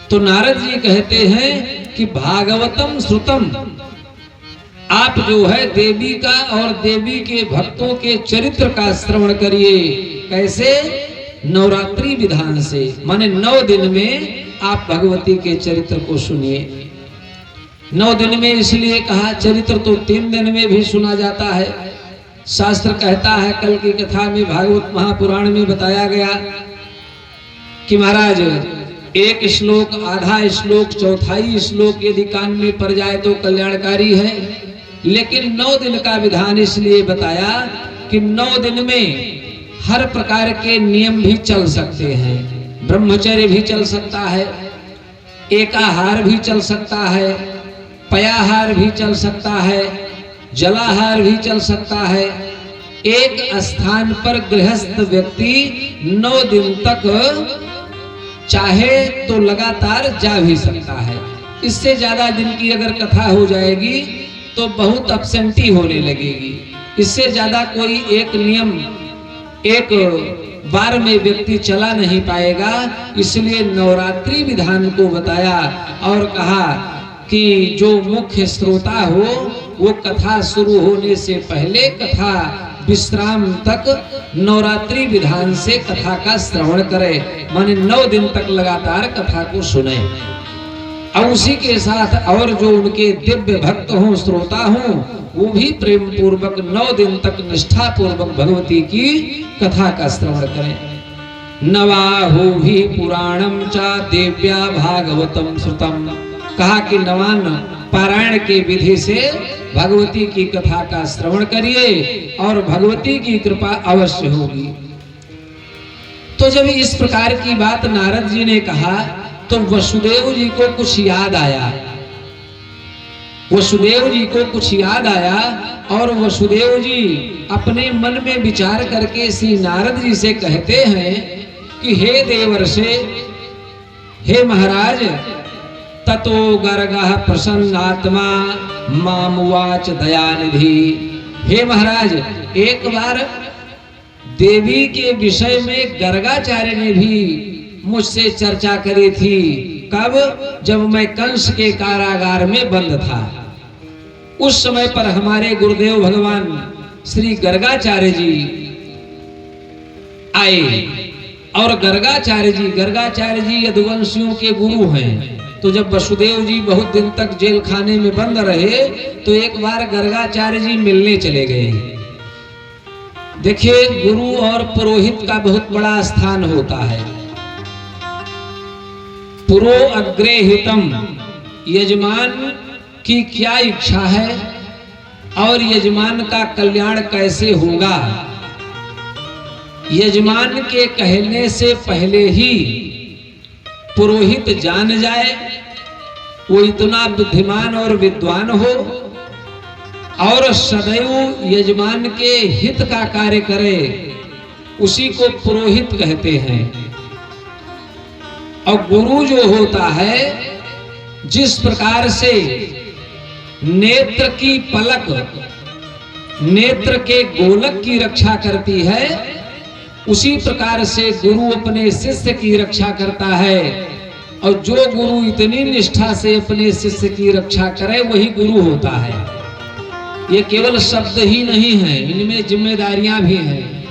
तो नारद जी कहते हैं कि भागवतम श्रुतम, आप जो है देवी का और देवी के भक्तों के चरित्र का श्रवण करिए। कैसे? नवरात्रि विधान से, माने 9 दिन में आप भगवती के चरित्र को सुनिए। 9 दिन में इसलिए कहा, चरित्र तो 3 दिन में भी सुना जाता है। शास्त्र कहता है, कल की कथा में भागवत महापुराण में बताया गया कि महाराज एक श्लोक, आधा श्लोक, चौथाई श्लोक यदि कान में पड़ जाए तो कल्याणकारी है। लेकिन 9 दिन का विधान इसलिए बताया कि 9 दिन में हर प्रकार के नियम भी चल सकते हैं। ब्रह्मचर्य भी चल सकता है, एकाहार भी चल सकता है, पयाहार भी चल सकता है, जलाहार भी चल सकता है। एक स्थान पर गृहस्थ व्यक्ति 9 दिन तक चाहे तो लगातार जा भी सकता है। इससे ज्यादा दिन की अगर कथा हो जाएगी तो बहुत अपसेंटी होने लगेगी। इससे ज्यादा कोई एक नियम एक बार में व्यक्ति चला नहीं पाएगा। इसलिए नवरात्रि विधान को बताया और कहा कि जो मुख्य श्रोता हो वो कथा शुरू होने से पहले कथा विश्राम तक नवरात्रि विधान से कथा का श्रवण करे, माने 9 दिन तक लगातार कथा को सुने। और उसी के साथ और जो उनके दिव्य भक्त हों, श्रोता हों, वो भी प्रेम पूर्वक 9 दिन तक निष्ठा पूर्वक भगवती की कथा का श्रवण करें। नवाहु ही पुराणम चा देव्या भागवतम श्रुतम, कहा कि नवान पारायण के विधि से भगवती की कथा का श्रवण करिए और भगवती की कृपा अवश्य होगी। तो जब इस प्रकार की बात नारद जी ने कहा तो वसुदेव जी को कुछ याद आया। वसुदेव जी को कुछ याद आया और वसुदेव जी अपने मन में विचार करके श्री नारद जी से कहते हैं कि हे देवर्षे, हे महाराज, ततो गर्गः प्रसन्नात्मा मामुवाच दयानिधि। हे महाराज, एक बार देवी के विषय में गर्गाचार्य ने भी मुझसे चर्चा करी थी। कब? जब मैं कंस के कारागार में बंद था। उस समय पर हमारे गुरुदेव भगवान श्री गर्गाचार्य जी आए और गर्गाचार्य जी यदुवंशियों के गुरु हैं। तो जब वसुदेव जी बहुत दिन तक जेल खाने में बंद रहे तो एक बार गर्गाचार्य जी मिलने चले गए। देखिए, गुरु और पुरोहित का बहुत बड़ा स्थान होता है। पुरो अग्रे हितम, यजमान की क्या इच्छा है और यजमान का कल्याण कैसे होगा, यजमान के कहने से पहले ही पुरोहित जान जाए, वो इतना बुद्धिमान और विद्वान हो और सदैव यजमान के हित का कार्य करे, उसी को पुरोहित कहते हैं। और गुरु जो होता है, जिस प्रकार से नेत्र की पलक नेत्र के गोलक की रक्षा करती है, उसी प्रकार से गुरु अपने शिष्य की रक्षा करता है। और जो गुरु इतनी निष्ठा से अपने शिष्य की रक्षा करे वही गुरु होता है। ये केवल शब्द ही नहीं है, इनमें जिम्मेदारियां भी हैं।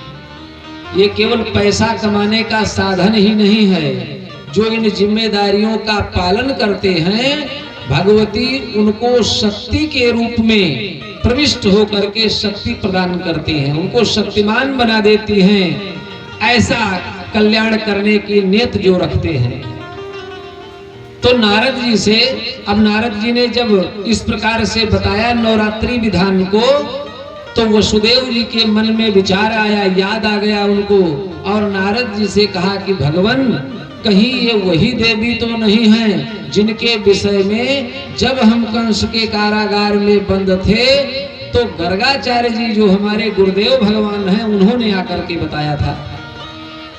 ये केवल पैसा कमाने का साधन ही नहीं है। जो इन जिम्मेदारियों का पालन करते हैं, भगवती उनको शक्ति के रूप में प्रविष्ट होकर के शक्ति प्रदान करती हैं, उनको शक्तिमान बना देती हैं। ऐसा कल्याण करने की नियत जो रखते हैं। तो नारद जी से, अब नारद जी ने जब इस प्रकार से बताया नवरात्रि विधान को, तो वसुदेव जी के मन में विचार आया, याद आ गया उनको। और नारद जी से कहा कि भगवान, कहीं ये वही देवी तो नहीं है जिनके विषय में जब हम कंस के कारागार में बंद थे तो गर्गाचार्य जी जो हमारे गुरुदेव भगवान हैं, उन्होंने आकर के बताया था।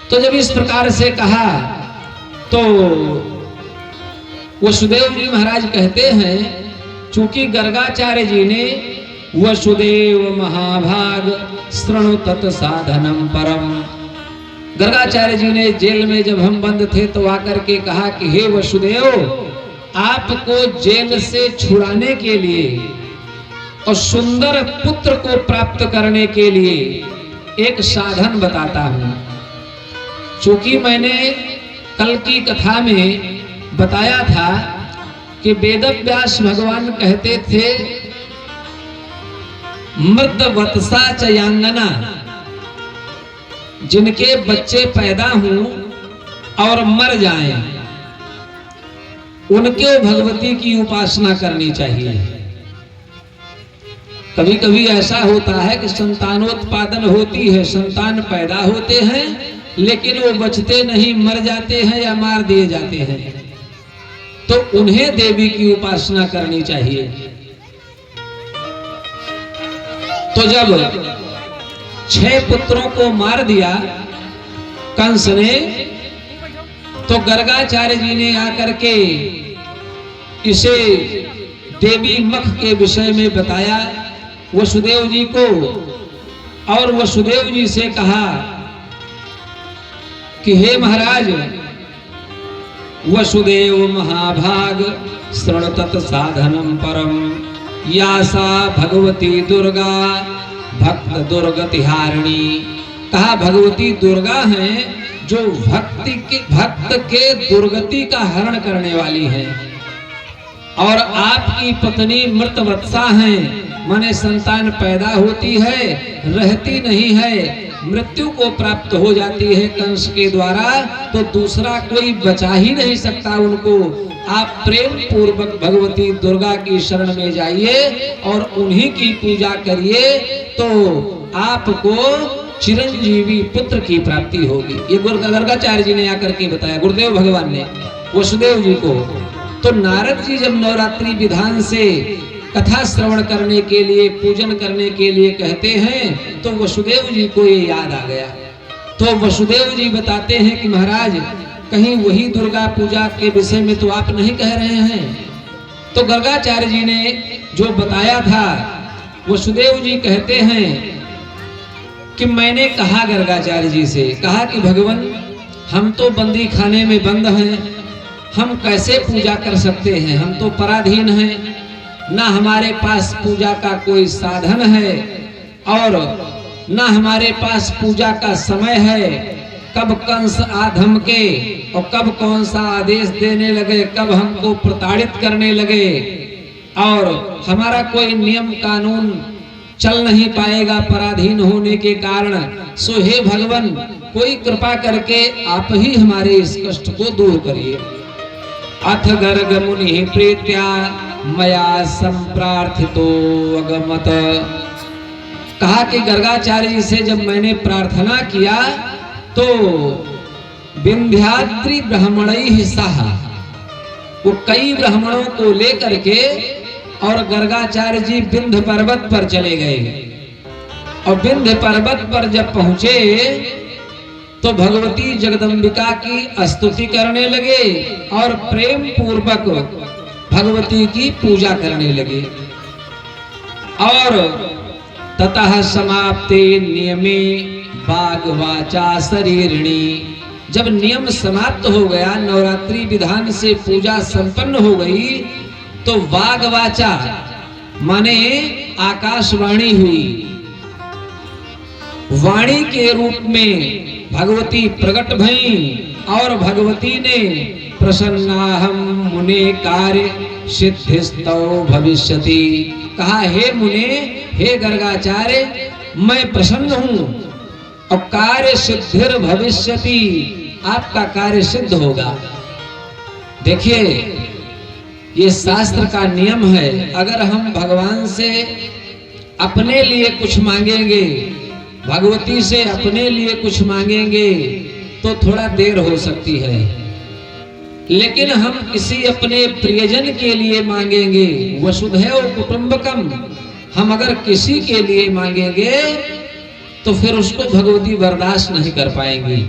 तो जब इस प्रकार से कहा तो वसुदेव जी महाराज कहते हैं, चूंकि गर्गाचार्य जी ने वसुदेव महाभाग शृणु तत् साधनम परम, गर्गाचार्य जी ने जेल में जब हम बंद थे तो आकर के कहा कि हे वसुदेव, आपको जेल से छुड़ाने के लिए और सुंदर पुत्र को प्राप्त करने के लिए एक साधन बताता हूं। चूंकि मैंने कल की कथा में बताया था कि वेदव्यास भगवान कहते थे, मृतवत्सा चयांगना, जिनके बच्चे पैदा हों और मर जाएं, उनके भगवती की उपासना करनी चाहिए। कभी कभी ऐसा होता है कि संतानोत्पादन होती है, संतान पैदा होते हैं लेकिन वो बचते नहीं, मर जाते हैं या मार दिए जाते हैं, तो उन्हें देवी की उपासना करनी चाहिए। तो जब 6 पुत्रों को मार दिया कंस ने, तो गर्गाचार्य जी ने आकर के इसे देवी मख के विषय में बताया वसुदेव जी को। और वसुदेव जी से कहा कि हे महाराज, वसुदेव महाभाग शृण तत् साधनम परम, या सा भगवती दुर्गा भक्त दुर्गति हारिणी। कहा भगवती दुर्गा हैं जो भक्त के दुर्गति का हरण करने वाली हैं, और आपकी पत्नी मृतवत्सा हैं, माने संतान पैदा होती है रहती नहीं है, मृत्यु को प्राप्त हो जाती है कंस के द्वारा, तो दूसरा कोई बचा ही नहीं सकता उनको। आप प्रेम पूर्वक भगवती दुर्गा की शरण में जाइए और उन्हीं की पूजा करिए, तो आपको चिरंजीवी पुत्र की प्राप्ति होगी। ये गर्गाचार्य जी ने आकर के बताया, गुरुदेव भगवान ने वसुदेव जी को। तो नारद जी जब नवरात्रि विधान से कथा श्रवण करने के लिए, पूजन करने के लिए कहते हैं, तो वसुदेव जी को ये याद आ गया। तो वसुदेव जी बताते हैं कि महाराज, कहीं वही दुर्गा पूजा के विषय में तो आप नहीं कह रहे हैं। तो गर्गाचार्य जी ने जो बताया था, वसुदेव जी कहते हैं कि मैंने कहा गर्गाचार्य जी से, कहा कि भगवान, हम तो बंदी खाने में बंद हैं, हम कैसे पूजा कर सकते हैं, हम तो पराधीन हैं, ना हमारे पास पूजा का कोई साधन है और ना हमारे पास पूजा का समय है। कब कंस आधम के और कब कौन सा आदेश देने लगे, कब हमको प्रताड़ित करने लगे, और हमारा कोई नियम कानून चल नहीं पाएगा पराधीन होने के कारण। सो हे भगवान, कोई कृपा करके आप ही हमारे इस कष्ट को दूर करिए। अथ गर्ग मुनि प्रीत्या मया संप्रार्थितो अगमत। कहा कि गर्गाचार्य जी से जब मैंने प्रार्थना किया तो विंध्याद्रि ब्राह्मणैः सह, वो कई ब्राह्मणों को लेकर के और गर्गाचार्य जी विंध्य पर्वत पर चले गए। और विंध्य पर्वत पर जब पहुंचे तो भगवती जगदम्बिका की स्तुति करने लगे और प्रेम पूर्वक भगवती की पूजा करने लगे। और ततः समाप्ते नियमे वाग्वाचा शरीरिणी। जब नियम समाप्त हो गया, नवरात्रि विधान से पूजा संपन्न हो गई, तो वाग्वाचा माने आकाशवाणी हुई। वाणी के रूप में भगवती प्रकट भई और भगवती ने प्रसन्नाहम मुने कार्य सिद्धिस्तौ भविष्यति। कहा, हे मुने, हे गर्गाचार्य, मैं प्रसन्न हूँ और कार्य सिद्धिर भविष्यति, आपका कार्य सिद्ध होगा। देखिए, ये शास्त्र का नियम है, अगर हम भगवान से अपने लिए कुछ मांगेंगे, भगवती से अपने लिए कुछ मांगेंगे, तो थोड़ा देर हो सकती है। लेकिन हम किसी अपने प्रियजन के लिए मांगेंगे, वसुधैव कुटुंबकम, हम अगर किसी के लिए मांगेंगे तो फिर उसको भगवती बर्दाश्त नहीं कर पाएंगी,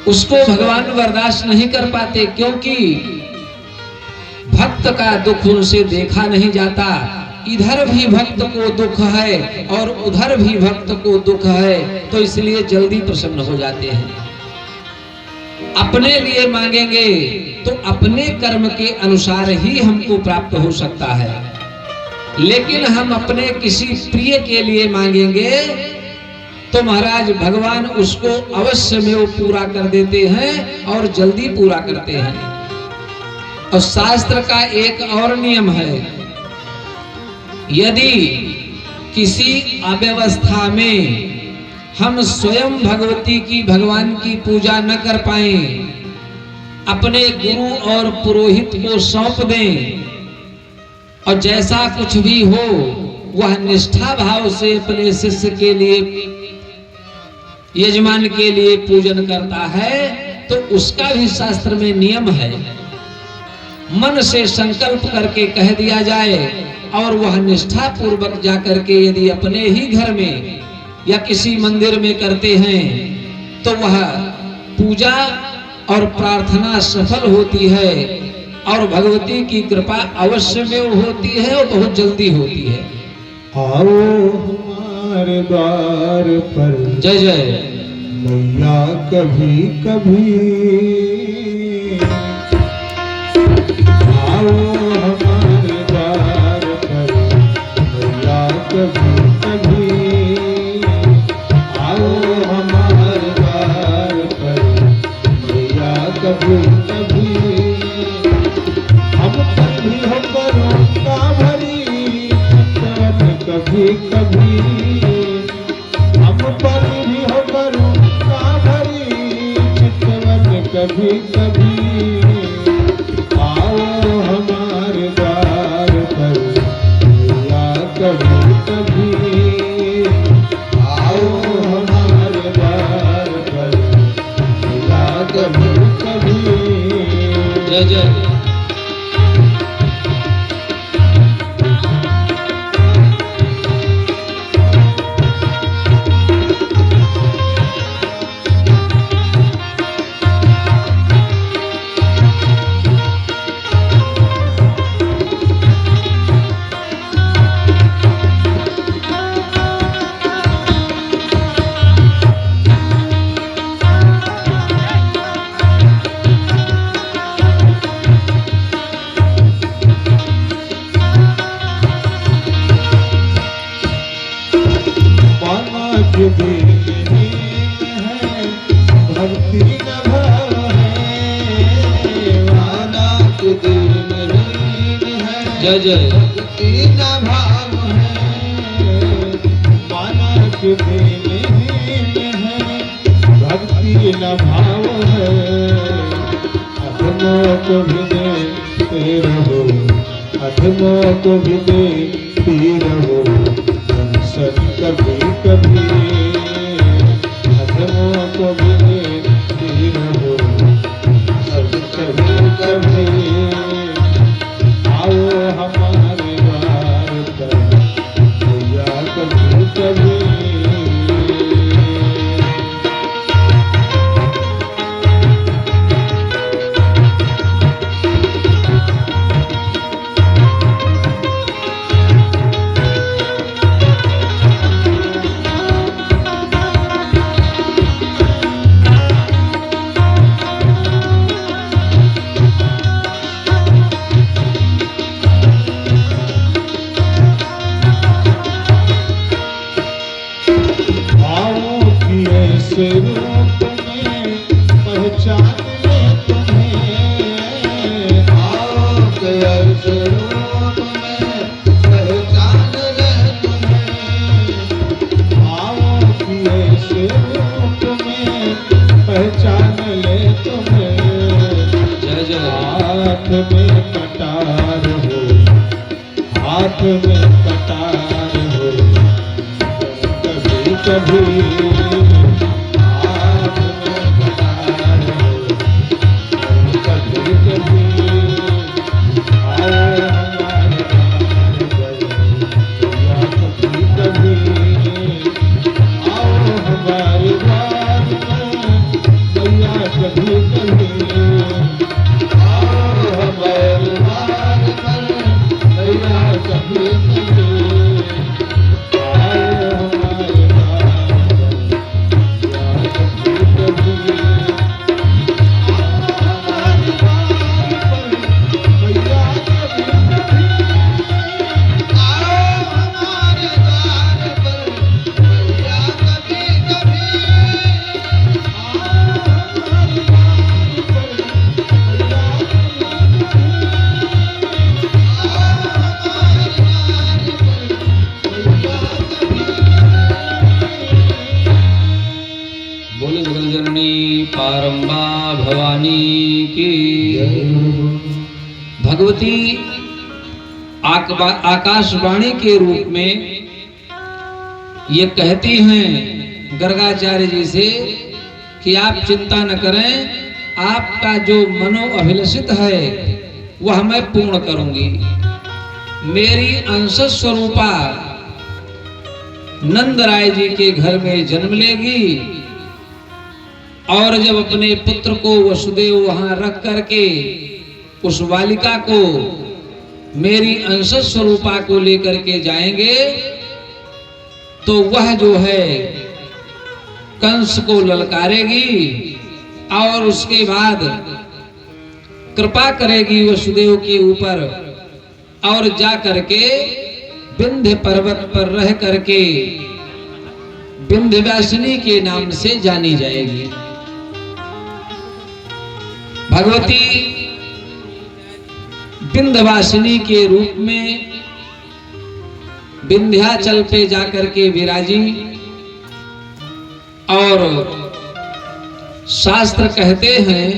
उसको भगवान बर्दाश्त नहीं कर पाते, क्योंकि भक्त का दुख उनसे देखा नहीं जाता। इधर भी भक्त को दुख है और उधर भी भक्त को दुख है, तो इसलिए जल्दी प्रसन्न हो जाते हैं। अपने लिए मांगेंगे तो अपने कर्म के अनुसार ही हमको प्राप्त हो सकता है, लेकिन हम अपने किसी प्रिय के लिए मांगेंगे तो महाराज भगवान उसको अवश्य में वो पूरा कर देते हैं और जल्दी पूरा करते हैं। और शास्त्र का एक और नियम है, यदि किसी अव्यवस्था में हम स्वयं भगवती की, भगवान की पूजा न कर पाए, अपने गुरु और पुरोहित को सौंप दें और जैसा कुछ भी हो वह निष्ठा भाव से अपने शिष्य के लिए, यजमान के लिए पूजन करता है, तो उसका भी शास्त्र में नियम है। मन से संकल्प करके कह दिया जाए और वह निष्ठा पूर्वक जाकर के यदि अपने ही घर में या किसी मंदिर में करते हैं तो वह पूजा और प्रार्थना सफल होती है और भगवती की कृपा अवश्य में होती है और बहुत जल्दी होती है। आओ हमारे द्वार पर जय जय। मैया कभी कभी आओ हमारे द्वार पर, मैया कभी कभी आओ हमारे द्वार पर, मैया कभी कभी हम पर भी हो करुणा भरी चितवन कभी कभी, हम पर भी हो करुणा भरी चितवन कभी कभी आओ हमारे द्वार पर, मैया कभी कभी आओ हमारे द्वार पर, मैया कभी कभी। जय जय। जय जय। भाव है माना के दीन है, भक्ति न भाव है, अधमों को भी देते रहो, अधमों को भी देती रहो दर्शन कभी कभी, अधमों को भी देती रहो सब कभी कभी आओ हमारे द्वार पर, मैया कभी कभी। ऐसे रूप में पहचान ले तुम्हें, आओ के ऐसे रूप में पहचान ले तुम्हें, आओ कि ऐसे रूप में पहचान ले तुम्हें। जय जय। हाथ में कटार हो, हाथ में कटार हो, कभी कभी पारंबा भवानी की भगवती आकाशवाणी के रूप में ये कहती हैं गर्गाचार्य जी से कि आप चिंता न करें, आपका जो मनो अभिलषित है वह मैं पूर्ण करूंगी। मेरी अंश स्वरूपा नंद राय जी के घर में जन्म लेगी और जब अपने पुत्र को वसुदेव वहां रख करके उस बालिका को मेरी अंश स्वरूपा को लेकर के जाएंगे तो वह जो है कंस को ललकारेगी और उसके बाद कृपा करेगी वसुदेव के ऊपर और जा करके विंध्य पर्वत पर रह करके विंध्यवासिनी के नाम से जानी जाएगी। भगवती विंध्यवासिनी के रूप में विंध्याचल पे जाकर के विराजी और शास्त्र कहते हैं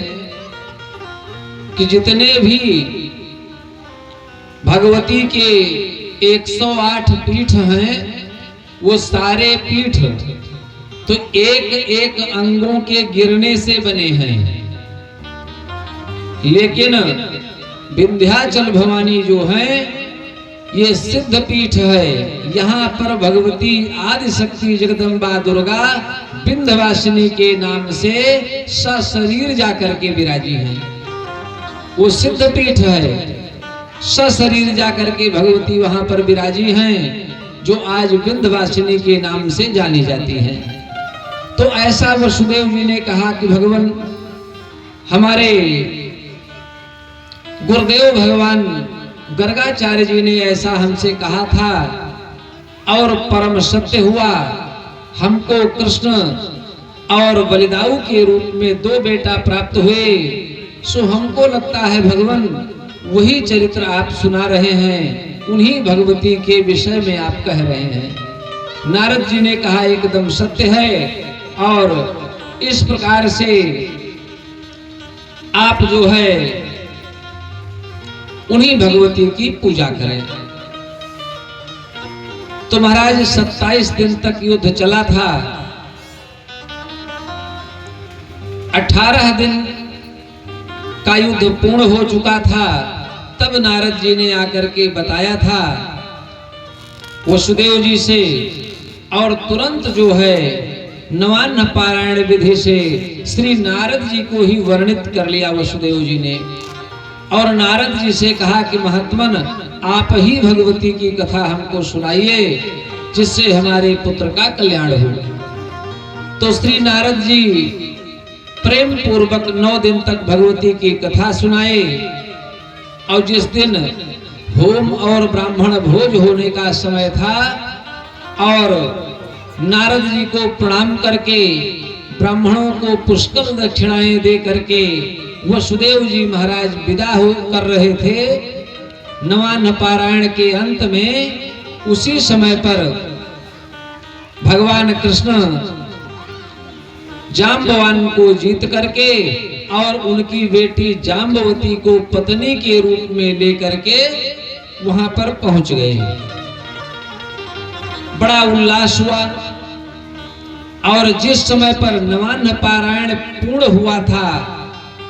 कि जितने भी भगवती के 108 पीठ हैं वो सारे पीठ तो एक एक अंगों के गिरने से बने हैं, लेकिन विंध्याचल भवानी जो है ये सिद्ध पीठ है। यहाँ पर भगवती आदि शक्ति जगदम्बा दुर्गा विंध्यवासिनी के नाम से सशरीर जाकर के विराजी हैं। वो सिद्ध पीठ है, सशरीर जाकर के भगवती वहां पर विराजी हैं, जो आज विंध्यवासिनी के नाम से जानी जाती हैं। तो ऐसा वसुदेव जी ने कहा कि भगवान हमारे गुरुदेव भगवान गर्गाचार्य जी ने ऐसा हमसे कहा था और परम सत्य हुआ। हमको कृष्ण और बलिदाऊ के रूप में 2 बेटा प्राप्त हुए। सो हमको लगता है भगवान वही चरित्र आप सुना रहे हैं, उन्हीं भगवती के विषय में आप कह रहे हैं। नारद जी ने कहा एकदम सत्य है, और इस प्रकार से आप जो है उन्हीं भगवती की पूजा करें। तो महाराज 27 दिन तक युद्ध चला था। 18 दिन का युद्ध पूर्ण हो चुका था। तब नारद जी ने आकर के बताया था वसुदेव जी से, और तुरंत जो है नवान्न पारायण विधि से श्री नारद जी को ही वर्णित कर लिया वसुदेव जी ने, और नारद जी से कहा कि महात्मन आप ही भगवती की कथा हमको सुनाइए जिससे हमारे पुत्र का कल्याण हो। तो श्री नारद जी प्रेम पूर्वक 9 दिन तक भगवती की कथा सुनाए, और जिस दिन होम और ब्राह्मण भोज होने का समय था और नारद जी को प्रणाम करके ब्राह्मणों को पुष्कल दक्षिणाएं दे करके वसुदेव जी महाराज विदा कर रहे थे, नवान्न पारायण के अंत में उसी समय पर भगवान कृष्ण जाम्बवान को जीत करके और उनकी बेटी जाम्बवती को पत्नी के रूप में लेकर के वहां पर पहुंच गए। बड़ा उल्लास हुआ, और जिस समय पर नवान्न पारायण पूर्ण हुआ था,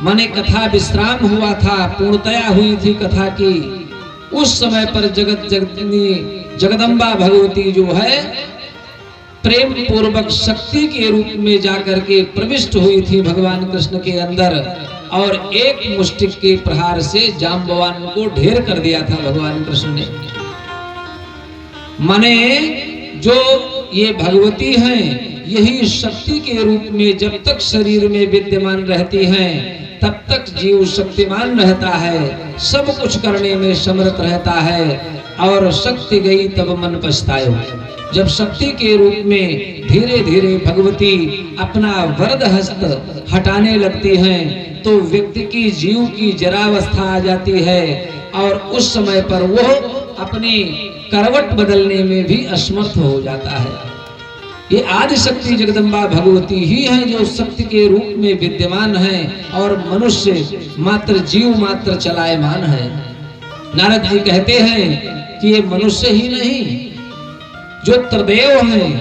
माने कथा विश्राम हुआ था, पूर्णतया हुई थी कथा की, उस समय पर जगत जगनी जगदम्बा भगवती जो है प्रेम पूर्वक शक्ति के रूप में जाकर के प्रविष्ट हुई थी भगवान कृष्ण के अंदर, और एक मुष्टिक के प्रहार से जाम्बवान को ढेर कर दिया था भगवान कृष्ण ने। माने जो ये भगवती हैं यही शक्ति के रूप में जब तक शरीर में विद्यमान रहती हैं तब तक जीव शक्तिमान रहता है, सब कुछ करने में समर्थ रहता है, और शक्ति गई तब मन पछतायो। जब शक्ति के रूप में धीरे धीरे भगवती अपना वरद हस्त हटाने लगती हैं तो व्यक्ति की जीव की जरावस्था आ जाती है, और उस समय पर वो अपनी करवट बदलने में भी असमर्थ हो जाता है। ये आदि शक्ति जगदम्बा भगवती ही है जो शक्ति के रूप में विद्यमान है, और मनुष्य मात्र जीव मात्र चलायमान है। नारद जी कहते हैं कि ये मनुष्य ही नहीं, जो त्रिदेव हैं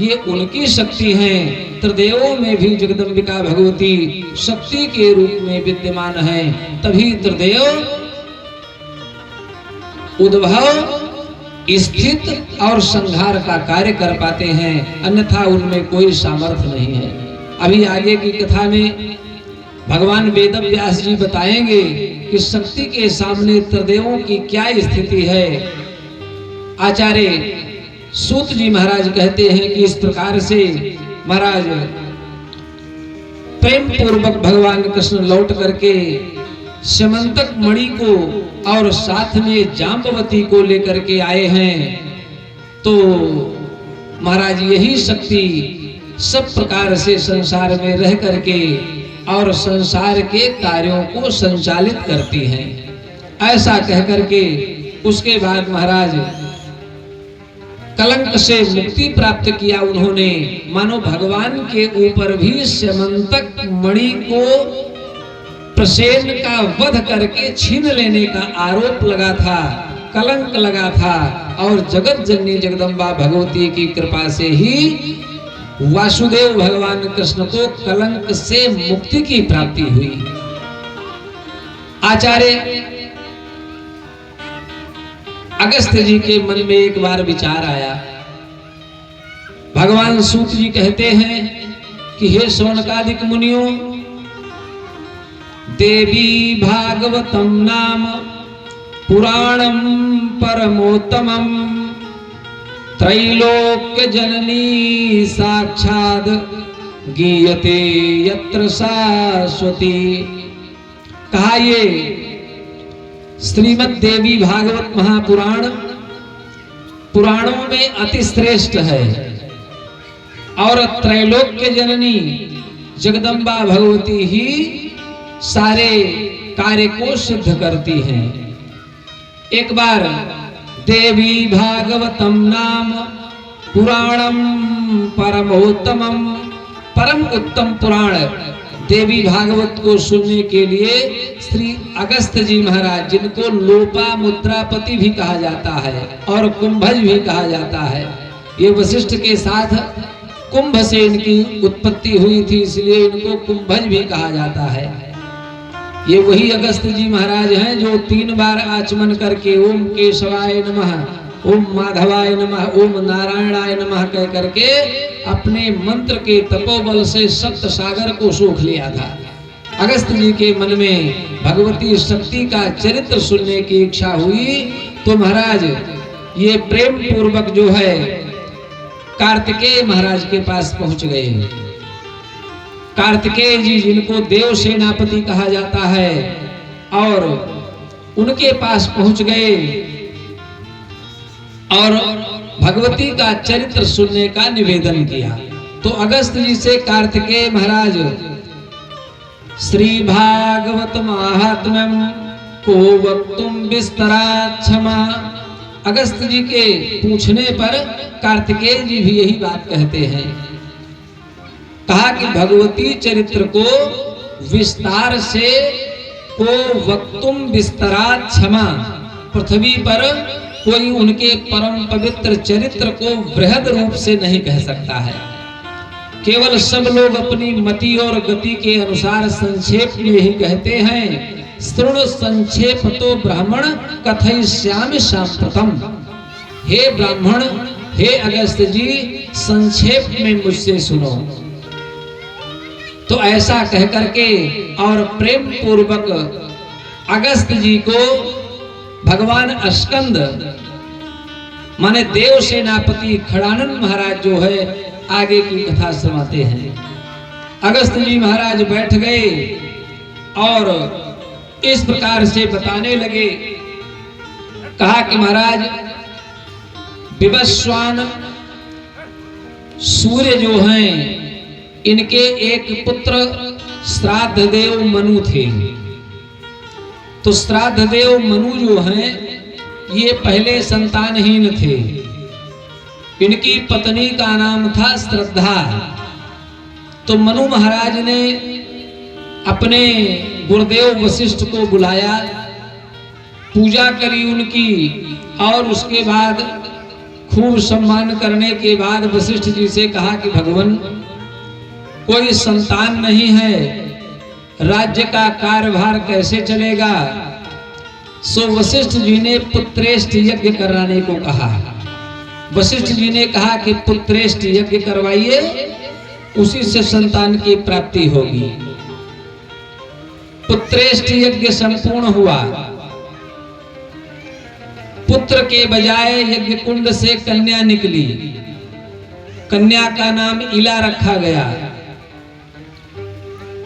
ये उनकी शक्ति है। त्रिदेवों में भी जगदम्बिका भगवती शक्ति के रूप में विद्यमान है, तभी त्रिदेव उद्भव स्थित और संहार का कार्य कर पाते हैं, अन्यथा उनमें कोई सामर्थ्य नहीं है। अभी आगे की कथा में भगवान वेद व्यास जी बताएंगे कि शक्ति के सामने त्रिदेवों की क्या स्थिति है। आचार्य सूत जी महाराज कहते हैं कि इस प्रकार से महाराज प्रेम पूर्वक भगवान कृष्ण लौट करके स्यमंतक मणि को और साथ में जाम्बवती को लेकर के आए हैं। तो महाराज यही शक्ति सब प्रकार से संसार में रह करके और संसार के कार्यों को संचालित करती हैं। ऐसा कह करके उसके बाद महाराज कलंक से मुक्ति प्राप्त किया उन्होंने। मानो भगवान के ऊपर भी स्यमंतक मणि को प्रसेन का वध करके छीन लेने का आरोप लगा था, कलंक लगा था। और जगत जननी जगदम्बा भगवती की कृपा से ही वासुदेव भगवान कृष्ण को कलंक से मुक्ति की प्राप्ति हुई। आचार्य अगस्त्य जी के मन में एक बार विचार आया। भगवान सूत जी कहते हैं कि हे शौनकादिक मुनियों, देवी भागवतम नाम पुराणम परमोत्तमम त्रैलोक्य जननी साक्षात् गीयते यत्र शाश्वती। कहा ये श्रीमद् देवी भागवत महापुराण पुराणों में अति श्रेष्ठ है और त्रैलोक्य जननी जगदम्बा भगवती ही सारे कार्य को सिद्ध करती हैं। एक बार देवी भागवतम नाम पुराणम परमोत्तमम, परम उत्तम पुराण देवी भागवत को सुनने के लिए श्री अगस्त्य जी महाराज, जिनको लोपा मुद्रापति भी कहा जाता है और कुंभज भी कहा जाता है, ये वशिष्ठ के साथ कुंभ से इनकी उत्पत्ति हुई थी, इसलिए इनको कुंभज भी कहा जाता है। ये वही अगस्त्य जी महाराज हैं जो 3 बार आचमन करके ओम केशवाय नमः, ओम माधवाय नमः, ओम नारायणाय नमः कह करके अपने मंत्र के तपोबल से सप्त सागर को सोख लिया था। अगस्त्य जी के मन में भगवती शक्ति का चरित्र सुनने की इच्छा हुई, तो महाराज ये प्रेम पूर्वक जो है कार्तिकेय महाराज के पास पहुंच गए। कार्तिकेय जी, जिनको देव सेनापति कहा जाता है, और उनके पास पहुंच गए और भगवती का चरित्र सुनने का निवेदन किया। तो अगस्त्य जी से कार्तिकेय महाराज श्री भागवत महात्म्यम को वक्तुम विस्तरात् क्षमा। अगस्त्य जी के पूछने पर कार्तिकेय जी भी यही बात कहते हैं। कहा कि भगवती चरित्र को विस्तार से को वक्तुम विस्तरात् क्षमा। पृथ्वी पर कोई उनके परम पवित्र चरित्र को बृहद रूप से नहीं कह सकता है। केवल सब लोग अपनी मति और गति के अनुसार संक्षेप में ही कहते हैं। श्रृणु संक्षेप तो ब्राह्मण कथयिष्यामि साम्प्रतम। हे ब्राह्मण, हे अगस्त्य जी, संक्षेप में मुझसे सुनो। तो ऐसा कह करके और प्रेम पूर्वक अगस्त्य जी को भगवान स्कंद माने देव सेनापति खड़ानंद महाराज जो है आगे की कथा सुनाते हैं। अगस्त्य जी महाराज बैठ गए और इस प्रकार से बताने लगे। कहा कि महाराज विवस्वान सूर्य जो हैं, इनके एक पुत्र श्राद्ध देव मनु थे। तो श्राद्ध देव मनु जो हैं, ये पहले संतानहीन थे। इनकी पत्नी का नाम था श्रद्धा। तो मनु महाराज ने अपने गुरुदेव वशिष्ठ को बुलाया, पूजा करी उनकी, और उसके बाद खूब सम्मान करने के बाद वशिष्ठ जी से कहा कि भगवान, कोई संतान नहीं है, राज्य का कार्यभार कैसे चलेगा। सो वशिष्ठ जी ने पुत्रेष्ठ यज्ञ कराने को कहा। वशिष्ठ जी ने कहा कि पुत्रेष्ठ यज्ञ करवाइए, उसी से संतान की प्राप्ति होगी। पुत्रेष्ठ यज्ञ संपूर्ण हुआ। पुत्र के बजाय यज्ञ कुंड से कन्या निकली। कन्या का नाम इला रखा गया।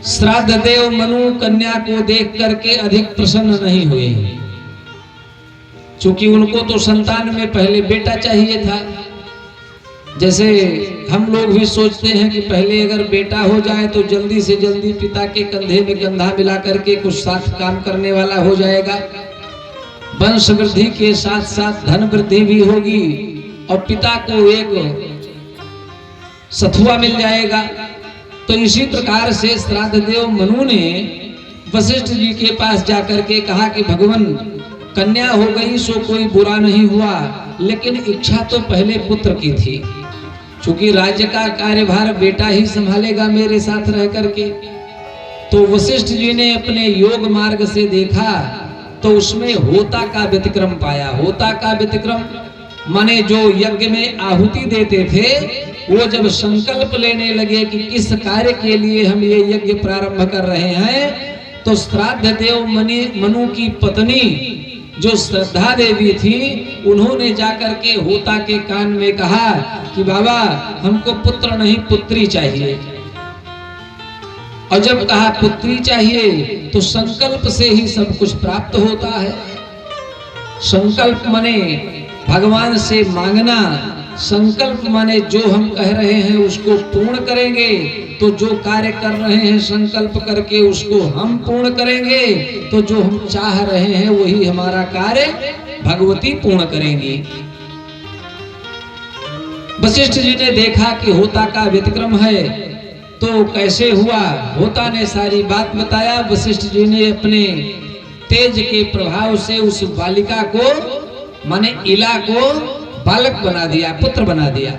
श्राद्ध देव मनु कन्या को देख करके अधिक प्रसन्न नहीं हुए, क्योंकि उनको तो संतान में पहले बेटा चाहिए था। जैसे हम लोग भी सोचते हैं कि पहले अगर बेटा हो जाए तो जल्दी से जल्दी पिता के कंधे में कंधा मिला करके कुछ साथ काम करने वाला हो जाएगा, वंश वृद्धि के साथ साथ धन वृद्धि भी होगी और पिता को एक सथुआ मिल जाएगा। तो इसी प्रकार से श्राद्ध देव मनु ने वशिष्ठ जी के पास जाकर के कहा कि भगवान, कन्या हो गई सो कोई बुरा नहीं हुआ, लेकिन इच्छा तो पहले पुत्र की थी, क्योंकि राज्य का कार्यभार बेटा ही संभालेगा मेरे साथ रह करके। तो वशिष्ठ जी ने अपने योग मार्ग से देखा तो उसमें होता का व्यतिक्रम पाया। होता का व्यतिक्रम माने जो यज्ञ में आहुति देते थे, वो जब संकल्प लेने लगे कि किस कार्य के लिए हम ये यज्ञ प्रारंभ कर रहे हैं, तो श्राद्ध देव मनु की पत्नी जो श्रद्धा देवी थी, उन्होंने जाकर के होता के कान में कहा कि बाबा हमको पुत्र नहीं पुत्री चाहिए। और जब कहा पुत्री चाहिए तो संकल्प से ही सब कुछ प्राप्त होता है। संकल्प माने भगवान से मांगना, संकल्प माने जो हम कह रहे हैं उसको पूर्ण करेंगे, तो जो कार्य कर रहे हैं संकल्प करके उसको हम पूर्ण करेंगे, तो जो हम चाह रहे हैं वही हमारा कार्य भगवती पूर्ण करेंगी। वशिष्ठ जी ने देखा कि होता का व्यतिक्रम है, तो कैसे हुआ, होता ने सारी बात बताया। वशिष्ठ जी ने अपने तेज के प्रभाव से उस बालिका को माने इला को बालक बना दिया, पुत्र बना दिया।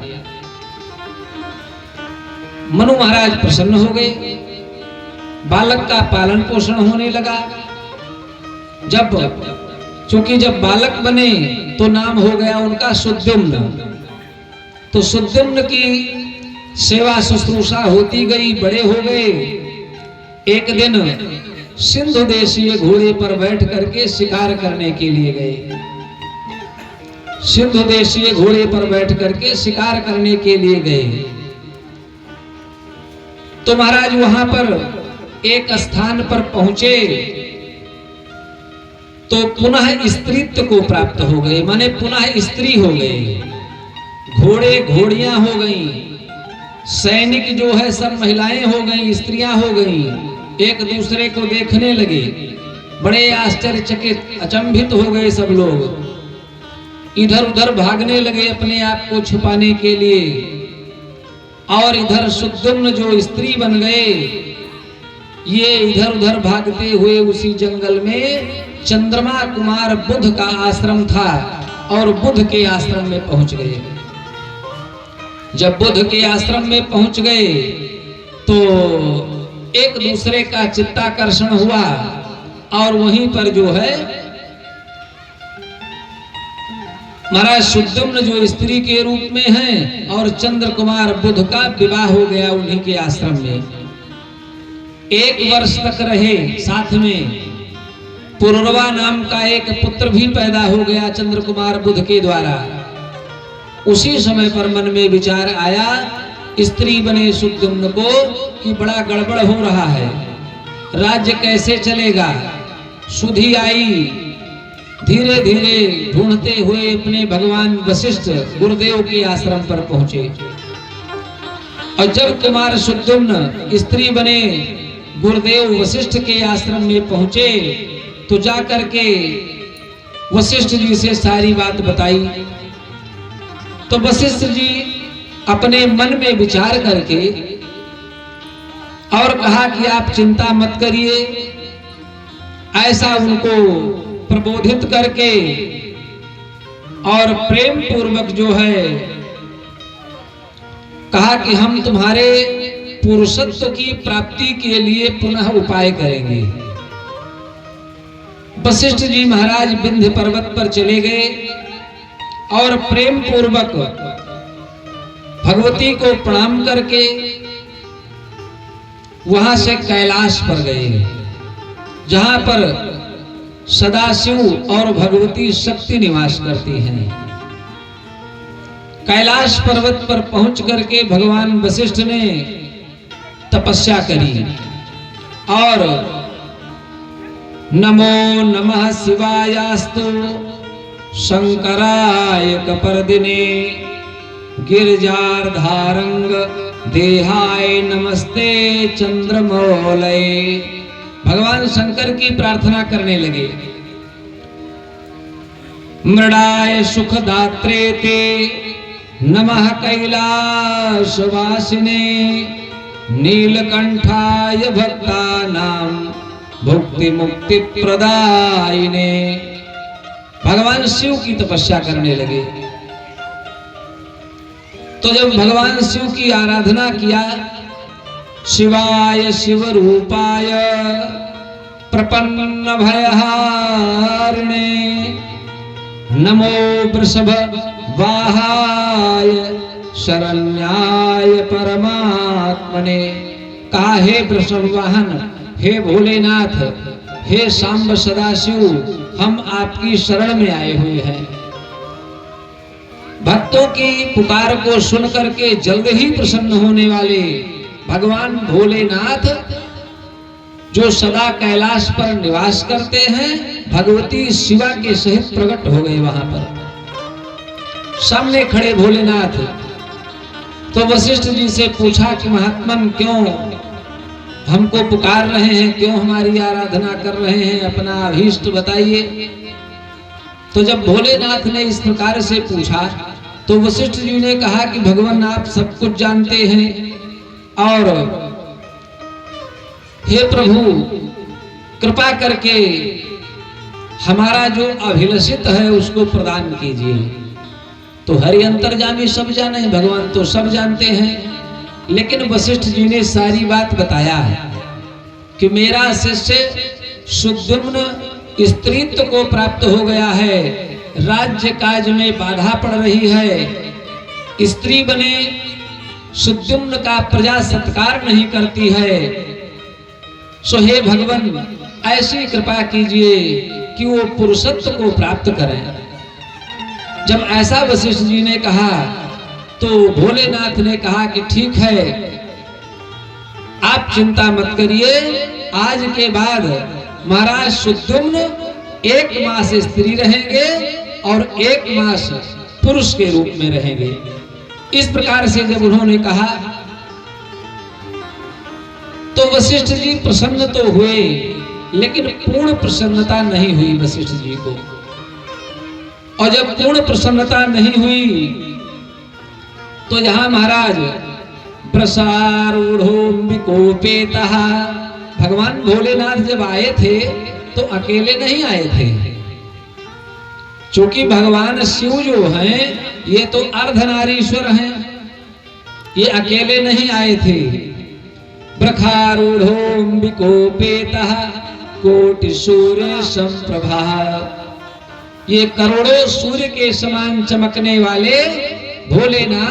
मनु महाराज प्रसन्न हो गए। बालक का पालन पोषण होने लगा। चूंकि जब बालक बने तो नाम हो गया उनका सुद्युम्न। तो सुद्युम्न की सेवा शुश्रूषा होती गई, बड़े हो गए। एक दिन सिंधु देशीय घोड़े पर बैठ करके शिकार करने के लिए गए। सिंधु देशीय घोड़े पर बैठ करके शिकार करने के लिए गए। तो महाराज वहां पर एक स्थान पर पहुंचे तो पुनः स्त्रीत्व को प्राप्त हो गए, माने पुनः स्त्री हो गए। घोड़े घोड़ियां हो गई, सैनिक जो है सब महिलाएं हो गई, स्त्रियां हो गई। एक दूसरे को देखने लगे, बड़े आश्चर्यचकित अचंभित हो गए सब लोग। इधर उधर भागने लगे अपने आप को छुपाने के लिए। और इधर सुद्युम्न जो स्त्री बन गए, ये इधर उधर भागते हुए उसी जंगल में चंद्रमा कुमार बुध का आश्रम था और बुध के आश्रम में पहुंच गए। जब बुध के आश्रम में पहुंच गए तो एक दूसरे का चित्ताकर्षण हुआ और वहीं पर जो है महाराज सुद्युम्न जो स्त्री के रूप में हैं और चंद्र कुमार बुध का विवाह हो गया उन्हीं के आश्रम में। 1 वर्ष तक रहे साथ में। पुरुरवा नाम का एक पुत्र भी पैदा हो गया चंद्र कुमार बुध के द्वारा। उसी समय पर मन में विचार आया स्त्री बने सुद्युम्न को कि बड़ा गड़बड़ हो रहा है, राज्य कैसे चलेगा। सुधि आई। धीरे धीरे ढूंढते हुए अपने भगवान वशिष्ठ गुरुदेव के आश्रम पर पहुंचे। और जब कुमार सुद्युम्न स्त्री बने गुरुदेव वशिष्ठ के आश्रम में पहुंचे तो जाकर के वशिष्ठ जी से सारी बात बताई। तो वशिष्ठ जी अपने मन में विचार करके और कहा कि आप चिंता मत करिए। ऐसा उनको प्रबोधित करके और प्रेम पूर्वक जो है कहा कि हम तुम्हारे पुरुषत्व की प्राप्ति के लिए पुनः उपाय करेंगे। वशिष्ठ जी महाराज विंध्य पर्वत पर चले गए और प्रेम पूर्वक भगवती को प्रणाम करके वहां से कैलाश पर गए, जहां पर सदाशिव और भगवती शक्ति निवास करती हैं। कैलाश पर्वत पर पहुंच करके भगवान वशिष्ठ ने तपस्या करी और नमो नमः शिवायास्तु शंकराय कपर्दिने गिरिजार्धारंग देहाय नमस्ते चंद्रमौलये। भगवान शंकर की प्रार्थना करने लगे। मृडाय सुखदात्रे ते नमः कैलासवासिने नीलकंठाय भक्तानां भुक्ति मुक्ति प्रदायिने। भगवान शिव की तपस्या करने लगे। तो जब भगवान शिव की आराधना किया, शिवाय शिव रूपाय प्रपन्न भयहारिणे नमो वृषभ वाहाय शरण्याय परमात्मने। कहा, हे वृषभ वाहन, हे भोलेनाथ, हे सांब सदाशिव, हम आपकी शरण में आए हुए हैं। भक्तों की पुकार को सुन करके जल्द ही प्रसन्न होने वाले भगवान भोलेनाथ, जो सदा कैलाश पर निवास करते हैं, भगवती शिवा के सहित प्रकट हो गए वहां पर। सामने खड़े भोलेनाथ तो वशिष्ठ जी से पूछा कि महात्मन, क्यों हमको पुकार रहे हैं, क्यों हमारी आराधना कर रहे हैं, अपना अभीष्ट बताइए। तो जब भोलेनाथ ने इस प्रकार से पूछा तो वशिष्ठ जी ने कहा कि भगवान, आप सब कुछ जानते हैं और हे प्रभु, कृपा करके हमारा जो अभिलषित है उसको प्रदान कीजिए। तो हरि अंतर्यामी सब जाने, भगवान तो सब जानते हैं। लेकिन वशिष्ठ जी ने सारी बात बताया कि मेरा शिष्य सुद्युम्न स्त्रीत्व को प्राप्त हो गया है, राज्य काज में बाधा पड़ रही है, स्त्री बने सुद्युम्न का प्रजा सत्कार नहीं करती है। सो हे भगवान, ऐसी कृपा कीजिए कि वो पुरुषत्व को प्राप्त करें। जब ऐसा वशिष्ठ जी ने कहा तो भोलेनाथ ने कहा कि ठीक है, आप चिंता मत करिए, आज के बाद महाराज सुद्युम्न 1 मास स्त्री रहेंगे और 1 मास पुरुष के रूप में रहेंगे। इस प्रकार से जब उन्होंने कहा तो वशिष्ठ जी प्रसन्न तो हुए, लेकिन पूर्ण प्रसन्नता नहीं हुई वशिष्ठ जी को। और जब पूर्ण प्रसन्नता नहीं हुई तो जहां महाराज वृषारूढ़ोऽम्बिकोपेतः, भगवान भोलेनाथ जब आए थे तो अकेले नहीं आए थे, क्योंकि भगवान शिव जो हैं ये तो अर्धनारीश्वर हैं, ये अकेले नहीं आए थे। वृषारूढ़ोऽम्बिकोपेतः कोटि सूर्य संप्रभा, ये करोड़ों सूर्य के समान चमकने वाले भोलेनाथ